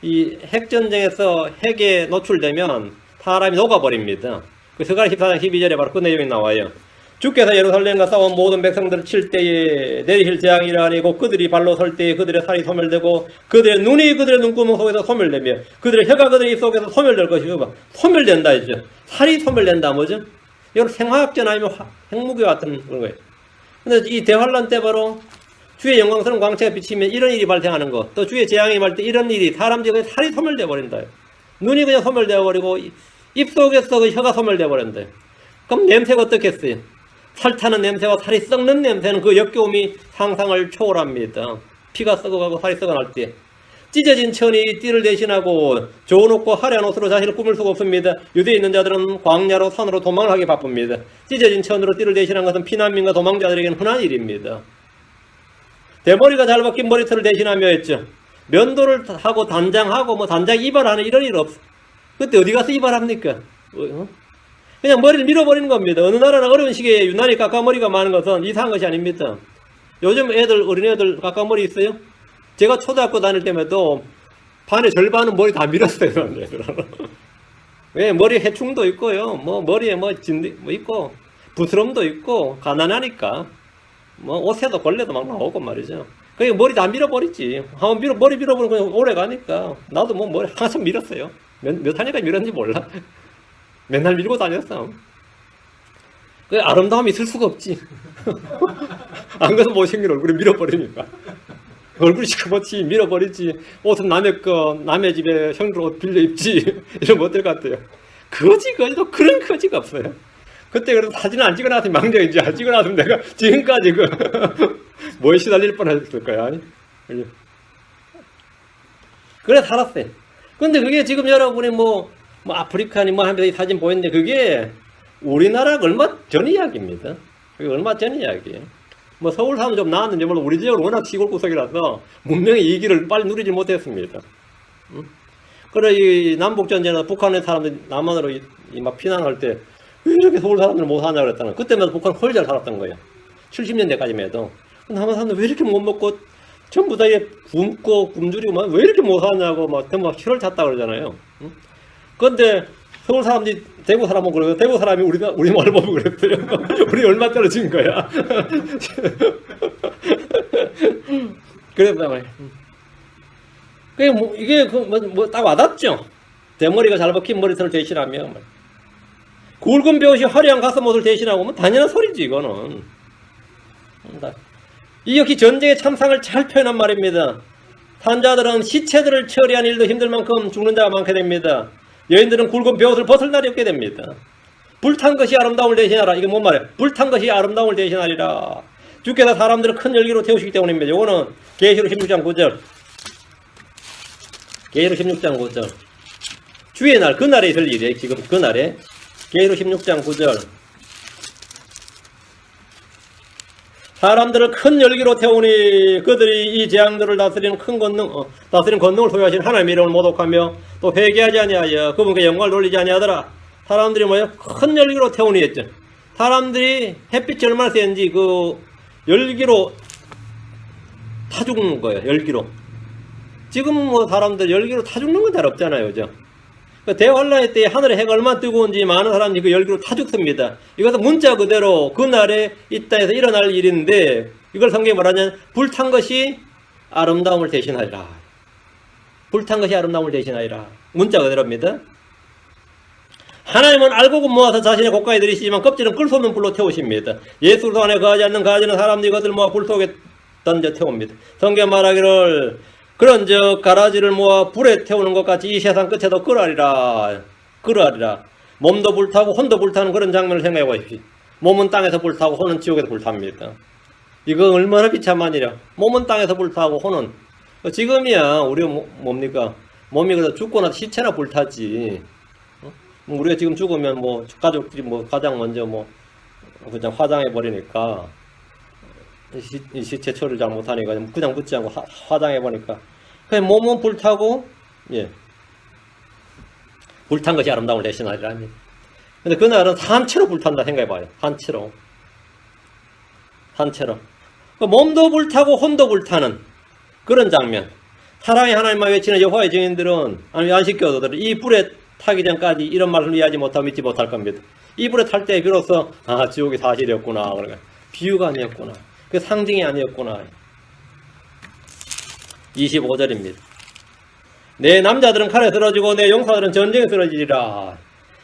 Speaker 1: 이 핵전쟁에서 핵에 노출되면 사람이 녹아버립니다. 그 스가랴 14장 12절에 바로 그 내용이 나와요. 주께서 예루살렘과 싸운 모든 백성들을 칠 때에 내리실 재앙이라니 곧 그들이 발로 설 때에 그들의 살이 소멸되고 그들의 눈이 그들의 눈구멍 속에서 소멸되며 그들의 혀가 그들의 입 속에서 소멸될 것이고 소멸된다 했죠. 살이 소멸된다 뭐죠? 이건 생화학전 아니면 핵무기 같은 그런 거예요. 근데 이 대환란 때 바로 주의 영광스러운 광채가 비치면 이런 일이 발생하는 거, 또 주의 재앙이 임할 때 이런 일이 사람들이 그냥 살이 소멸돼 버린다. 눈이 그냥 소멸되어 버리고 입 속에서 그 혀가 소멸돼 버린다. 그럼 냄새가 어떻겠어요? 살타는 냄새와 살이 썩는 냄새는 그 역겨움이 상상을 초월합니다. 피가 썩어가고 살이 썩어날 때 찢어진 천이 띠를 대신하고 좋은 옷과 화려한 옷으로 자신을 꾸밀 수가 없습니다. 유대에 있는 자들은 광야로 산으로 도망을 하기 바쁩니다. 찢어진 천으로 띠를 대신한 것은 피난민과 도망자들에게는 흔한 일입니다. 대머리가 잘 박힌 머리털을 대신하며 했죠. 면도를 하고 단장하고 뭐 단장 이발하는 이런 일 없어. 그때 어디 가서 이발합니까? 그냥 머리를 밀어버리는 겁니다. 어느 나라나 어려운 시기에 유난히 까까머리가 많은 것은 이상한 것이 아닙니다. 요즘 어린애들 까까머리 있어요? 제가 초등학교 다닐 때에도 반의 절반은 머리 다 밀었어요. 왜? 머리 해충도 있고요. 뭐 머리에 뭐 있고 부스럼도 있고 가난하니까 뭐 옷에도 걸레도 막 나오고 말이죠. 그게 머리 다 밀어버리지. 한번 머리 밀어버리면 그냥 오래 가니까 나도 뭐 머리 한참 밀었어요. 몇 하니까 밀었는지 몰라. 맨날 밀고 다녔어. 그 아름다움이 있을 수가 없지. 안 그래도 못생긴 얼굴을 밀어버리니까. 얼굴이 시커멓지, 밀어버리지. 옷은 남의 남의 집에 형들 옷 빌려 입지. 이러면 어떨 것 같아요? 거지도 그런 거지가 없어요. 그때 그래도 사진을 안 찍어놨으면 망정이지. 안 찍어놨으면 내가 지금까지 뭐에 시달릴 뻔했을 거야. 그래 살았어요. 근데 그게 지금 여러분이 뭐 아프리카니 뭐 하면서 이 사진 보였는데 그게 우리나라 얼마 전 이야기입니다. 그게 얼마 전 이야기예요. 뭐 서울 사람 좀 나왔는지 몰라. 우리 지역은 워낙 시골 구석이라서 문명의 이 기를 빨리 누리지 못했습니다. 그래 이 남북전쟁에서 북한의 사람들이 남한으로 막 피난할 때 왜 이렇게 서울 사람들 못 사냐 그랬다는. 그때마다 북한 헐 잘 살았던 거예요. 70년대까지만 해도. 남한 사람들 왜 이렇게 못 먹고 전부 다 굶고 굶주리고 왜 이렇게 못 사냐고 막 혀를 찼다 그러잖아요. 그런데 서울 사람들이 대구 사람은 그러고 대구 사람이 우리 말 보고 그랬어요. 우리 얼마 떨어진 거야. 그랬단 말이에요. 이게 딱 와닿죠. 대머리가 잘 박힌 머리털을 대신하며 굵은 벼옷이 화려한 가슴옷을 대신하고 뭐 당연한 소리지 이거는. 이렇게 전쟁의 참상을 잘 표현한 말입니다. 탄자들은 시체들을 처리한 일도 힘들 만큼 죽는 자가 많게 됩니다. 여인들은 굵은 벼옷을 벗을 날이 없게 됩니다. 불탄 것이 아름다움을 대신하라. 이게 뭔 말이에요? 불탄 것이 아름다움을 대신하리라. 주께서 사람들을 큰 열기로 태우시기 때문입니다. 요거는 계시록 16장 9절. 계시록 16장 9절. 주의 날, 그날에 있을 일이에요. 지금 그날에. 계시록 16장 9절. 사람들을 큰 열기로 태우니 그들이 이 재앙들을 다스리는 권능을 소유하신 하나님의 이름을 모독하며 또 회개하지 아니하여 그분께 영광을 돌리지 아니하더라. 사람들이 뭐예요? 큰 열기로 태우니 했죠. 사람들이 햇빛이 얼마나 센지 그 열기로 타 죽는 거예요. 열기로. 지금 뭐 사람들 열기로 타 죽는 건 잘 없잖아요. 그죠? 그 대환란의 때에 하늘의 해가 얼마나 뜨거운지 많은 사람들이 그 열기로 타 죽습니다. 이것은 문자 그대로 그날에 이 땅에서 일어날 일인데 이걸 성경이 뭐라냐면 불탄 것이 아름다움을 대신하리라. 불탄 것이 아름다움을 대신하리라. 문자 그대로입니다. 하나님은 알고 모아서 자신의 고가에 들이시지만 껍질은 끌 수 없는 불로 태우십니다. 예수 그리스도 안에 거하지 않는 가지는 사람들이 그것을 모아 불 속에 던져 태웁니다. 성경 말하기를 그런즉 가라지를 모아 불에 태우는 것 같이 이 세상 끝에도 그러하리라. 몸도 불타고 혼도 불타는 그런 장면을 생각해 보십시오. 몸은 땅에서 불타고 혼은 지옥에서 불탑니다. 이거 얼마나 비참한 일이야. 몸은 땅에서 불타고 혼은 지금이야 우리 뭡니까? 몸이 그래서 죽거나 시체나 불타지. 우리가 지금 죽으면 뭐 가족들이 뭐 가장 먼저 뭐 그냥 화장해 버리니까 이 시체 처리를 잘 못하니까 그냥 묻지 않고 화장해 버리니까 그냥 몸은 불타고 불탄 것이 아름다움을 대신하리라. 근데 그날은 산채로 불탄다 생각해 봐요. 산채로 몸도 불타고 혼도 불타는 그런 장면. 사랑의 하나님만 외치는 여호와의 증인들은 아니 안식교도들은 이 불에 타기 전까지 이런 말을 이해하지 못하고 믿지 못할 겁니다. 이 불에 탈 때 비로소 지옥이 사실이었구나. 그러니까 비유가 아니었구나. 그 상징이 아니었구나. 25절입니다. 내 남자들은 칼에 쓰러지고 내 용사들은 전쟁에 쓰러지리라.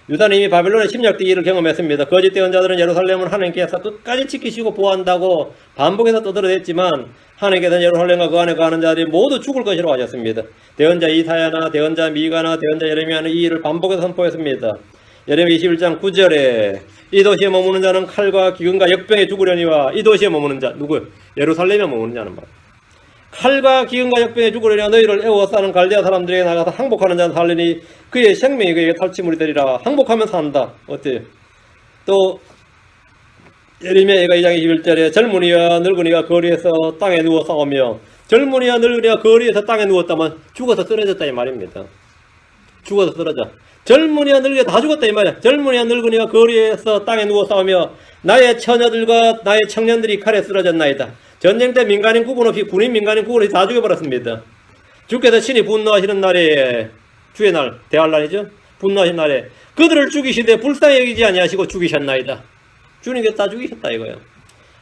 Speaker 1: 유다는 이미 바벨론의 침략되기 일을 경험했습니다. 거짓 대언자들은 예루살렘을 하나님께서 끝까지 지키시고 보호한다고 반복해서 떠들어댔지만 하나님께서는 예루살렘과 그 안에 거하는 자들이 모두 죽을 것이라고 하셨습니다. 대언자 이사야나 대언자 미가나 대언자 예레미야는 이 일을 반복해서 선포했습니다. 예레미야 21장 9절에 이 도시에 머무는 자는 칼과 기근과 역병에 죽으려니와 이 도시에 머무는 자 누구요? 예루살렘에 머무는 자는 말. 칼과 기근과 역병에 죽으려니와 너희를 애워싸는 갈대아 사람들에게 나가서 항복하는 자는 살리니 그의 생명이 그에게 탈취물이 되리라. 항복하면 산다. 어때요? 또 예레미야 2장 21절에 젊은이와 늙은이가 거리에서 땅에 누워 싸우며 젊은이와 늙은이가 거리에서 땅에 누웠다면 죽어서 쓰러졌다 이 말입니다. 죽어서 쓰러져. 젊은이와 늙은이가 다 죽었다 이 말이야. 젊은이와 늙은이가 거리에서 땅에 누워 싸우며 나의 처녀들과 나의 청년들이 칼에 쓰러졌나이다. 전쟁 때 민간인 구분 없이 군인 민간인 구분 없이 다 죽여버렸습니다. 주께서 친히 분노하시는 날에 주의 날 대환란이죠. 분노하신 날에 그들을 죽이시되 불쌍히 여기지 아니하시고 죽이셨나이다. 주님께서 다 죽이셨다 이거예요.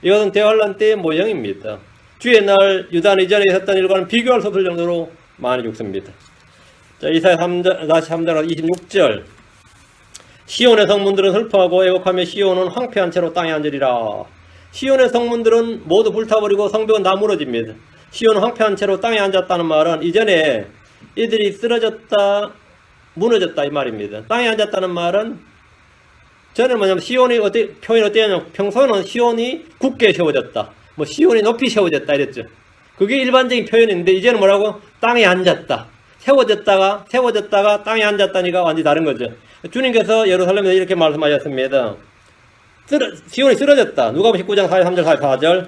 Speaker 1: 이것은 대환란 때의 모형입니다. 주의 날 유다는 이전에 있었던 일과는 비교할 수 없을 정도로 많이 죽습니다. 자, 이사야 3장 26절 시온의 성문들은 슬퍼하고 애곡하며 시온은 황폐한 채로 땅에 앉으리라. 시온의 성문들은 모두 불타버리고 성벽은 다 무너집니다. 시온은 황폐한 채로 땅에 앉았다는 말은 이전에 이들이 쓰러졌다 무너졌다 이 말입니다. 땅에 앉았다는 말은 저는 뭐냐면 시온이 표현이 어때냐면 평소에는 시온이 굳게 세워졌다 뭐 시온이 높이 세워졌다 이랬죠. 그게 일반적인 표현인데 이제는 뭐라고? 땅에 앉았다. 세워졌다가 땅에 앉았다니까 완전히 다른 거죠. 주님께서 예루살렘에서 이렇게 말씀하셨습니다. 시온이 쓰러졌다. 누가복음 19장 43절 44절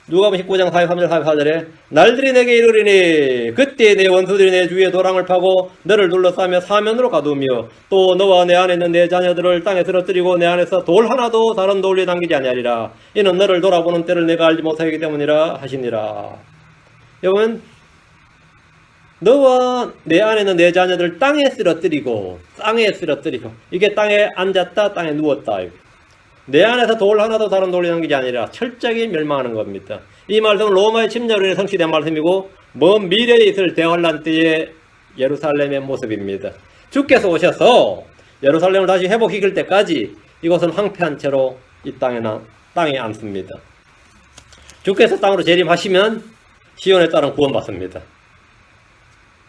Speaker 1: 누가복음 19장 43절 44절에 날들이 내게 이르리니 그때 내 원수들이 내 주위에 도랑을 파고 너를 둘러싸며 사면으로 가두며 또 너와 내 안에 있는 내 자녀들을 땅에 쓰러뜨리고 내 안에서 돌 하나도 다른 돌 위에 남기지 아니하리라. 이는 너를 돌아보는 때를 내가 알지 못하기 때문이라 하시니라. 여러분 너와 내 안에 있는 내 자녀들을 땅에 쓰러뜨리고 이게 땅에 앉았다 땅에 누웠다. 내 안에서 돌 하나도 다른 돌이 남기지 아니라 철저하게 멸망하는 겁니다. 이 말씀은 로마의 침략으로 인해 성취된 말씀이고 먼 미래에 있을 대환란 때의 예루살렘의 모습입니다. 주께서 오셔서 예루살렘을 다시 회복시킬 때까지 이것은 황폐한 채로 이 땅에 앉습니다. 주께서 땅으로 재림하시면 시온의 딸은 구원받습니다.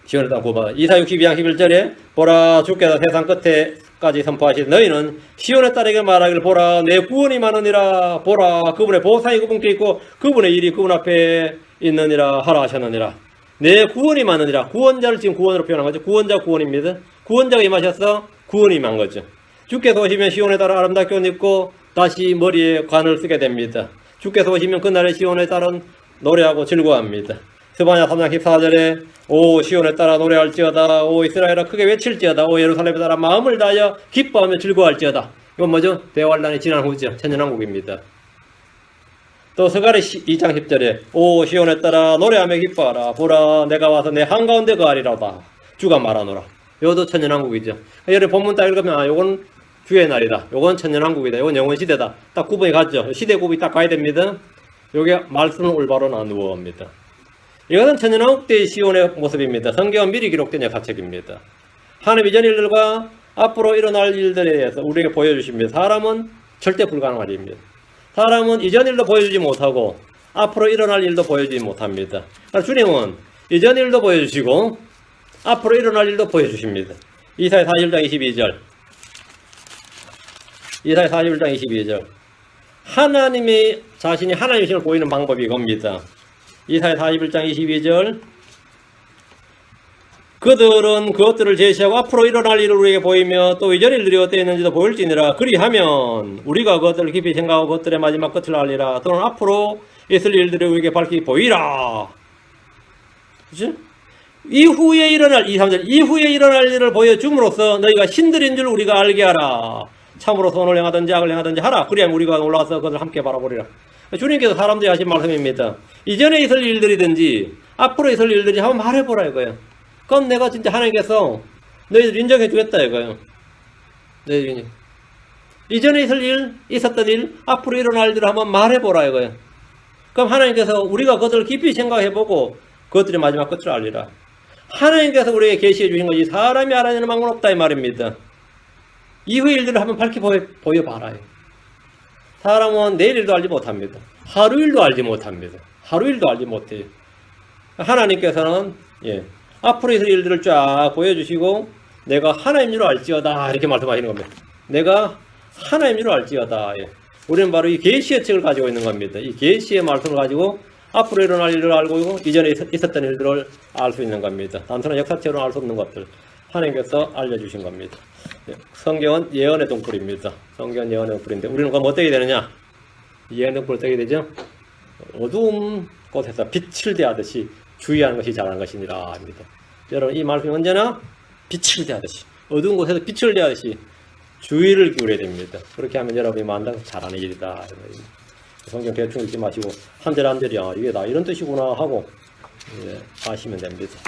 Speaker 1: 시온의 딸은 구원받습니다. 이사 62장 11절에 보라 주께서 세상 끝에까지 선포하신 너희는 시온의 딸에게 말하기를 보라 내 구원이 많으니라 보라 그분의 보상이 그분께 있고 그분의 일이 그분 앞에 있느니라 하라 하셨느니라. 내 구원이 많으니라. 구원자를 지금 구원으로 표현한 거죠. 구원자 구원입니다. 구원자가 임하셔서 구원이 임한 거죠. 주께서 오시면 시온의 딸은 아름답게 옷 입고 다시 머리에 관을 쓰게 됩니다. 주께서 오시면 그날의 시온의 딸은 노래하고 즐거워합니다. 스바냐 3장 14절에 오 시온의 딸아 노래할지어다 오 이스라엘아 크게 외칠지어다 오 예루살렘의 딸아 마음을 다하여 기뻐하며 즐거워할지어다. 이건 뭐죠? 대환란이 지난 후죠. 천년왕국입니다. 또 스가랴 2장 10절에 오 시온의 딸아 노래하며 기뻐하라 보라 내가 와서 내 한가운데 거하리로다 주가 말하노라. 이것도 천년왕국이죠. 여러분 본문 딱 읽으면 요건 주의 날이다. 요건 천년왕국이다. 요건 영원시대다. 딱 구분이 가죠. 시대 구분이 딱 가야 됩니다. 요게 말씀을 올바로 나누어 옵니다. 이것은 천년왕국 때의 시온의 모습입니다. 성경은 미리 기록된 역사책입니다. 하나님 이전 일들과 앞으로 일어날 일들에 대해서 우리에게 보여주십니다. 사람은 절대 불가능한 일입니다. 사람은 이전 일도 보여주지 못하고 앞으로 일어날 일도 보여주지 못합니다. 주님은 이전 일도 보여주시고 앞으로 일어날 일도 보여주십니다. 이사야 41장 22절 이사야 41장 22절 하나님이 자신이 하나님이심을 보이는 방법이 이겁니다. 이사야 41장 22절 그들은 그것들을 제시하고 앞으로 일어날 일을 우리에게 보이며 또 이전 일들이 어떠 있는지도 보일지니라. 그리하면 우리가 그것들을 깊이 생각하고 그것들의 마지막 끝을 알리라. 또는 앞으로 있을 일들을 우리에게 밝히 보이라. 그치? 이후에 일어날 2~3절 이후에 일어날 일을 보여줌으로써 너희가 신들인 줄 우리가 알게 하라. 참으로 선을 행하든지 악을 행하든지 하라. 그리하면 우리가 올라가서 그것을 함께 바라보리라. 주님께서 사람들이 하신 말씀입니다. 이전에 있을 일들이든지 앞으로 있을 일들이 한번 말해보라 이거예요. 그럼 내가 진짜 하나님께서 너희들 인정해 주겠다 이거예요. 너희들이 이전에 있을 일, 있었던 일, 앞으로 일어날 일을 한번 말해보라 이거예요. 그럼 하나님께서 우리가 그것을 깊이 생각해보고 그것들의 마지막 끝을 알리라. 하나님께서 우리에게 계시해 주신 것이 사람이 알아내는 방법은 없다 이 말입니다. 이후의 일들을 한번 밝히 보여봐라. 사람은 내일 일도 알지 못합니다. 하루 일도 알지 못합니다. 하루 일도 알지 못해요. 하나님께서는 앞으로 있을 일들을 쫙 보여주시고 내가 하나님인 줄 알지어다 이렇게 말씀하시는 겁니다. 내가 하나님인 줄 알지어다. 우리는 바로 이 계시의 책을 가지고 있는 겁니다. 이 계시의 말씀을 가지고 앞으로 일어날 일을 알고 있고 이전에 있었던 일들을 알 수 있는 겁니다. 단순한 역사책으로 알 수 없는 것들 하나님께서 알려주신 겁니다. 성경은 예언의 등불입니다. 성경은 예언의 등불인데 우리는 그럼 어떻게 되느냐? 예언의 등불 어떻게 되죠? 어두운 곳에서 빛을 대하듯이 주의하는 것이 잘하는 것이니라 합니다. 여러분 이 말씀이 언제나 빛을 대하듯이 어두운 곳에서 빛을 대하듯이 주의를 기울여야 됩니다. 그렇게 하면 여러분이 만나서 잘하는 일이다. 성경 대충 읽지 마시고 한 절 한 절이야 이게 다 이런 뜻이구나 하고 아시면 됩니다.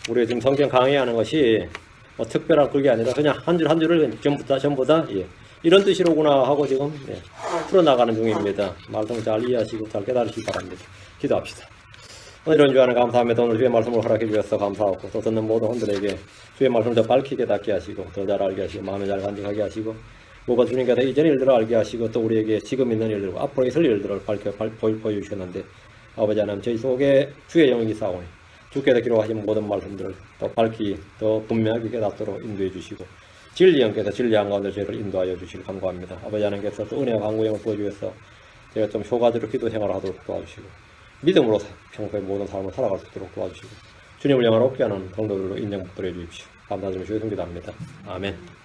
Speaker 1: 우리가 지금 성경 강의하는 것이 뭐 특별한 그게 아니라 그냥 한 줄 한 줄을 전부 다 이런 뜻이로구나 하고 지금 풀어나가는 중입니다. 말씀 잘 이해하시고 잘 깨달으시기 바랍니다. 기도합시다. 오늘은 주하나 감사합니다. 오늘 주의 말씀을 허락해 주셔서 감사하고 또 듣는 모든 분들에게 주의 말씀을 더 밝히게 닫게 하시고 더 잘 알게 하시고 마음을 잘 간직하게 하시고 무엇보다 주님께서 이전 일들을 알게 하시고 또 우리에게 지금 있는 일들과 앞으로 있을 일들을 보여주셨는데 아버지 하나님 저희 속에 주의 영이 있사오니 주께서 기록하신 모든 말씀들을 더 밝히 더 분명하게 깨닫도록 인도해 주시고 진리 영께서 진리 한가운데 저희를 인도하여 주시길 간구합니다. 아버지 하나님께서 또 은혜와 강구형을 보여주셔서 저희가 좀 효과적으로 기도 생활을 하도록 도와주시고 믿음으로 평소에 모든 삶을 살아갈 수 있도록 도와주시고 주님을 영화롭게 하는 성도들로 인정 받도록 해주십시오. 감사드리며 주의 성기도합니다. 아멘.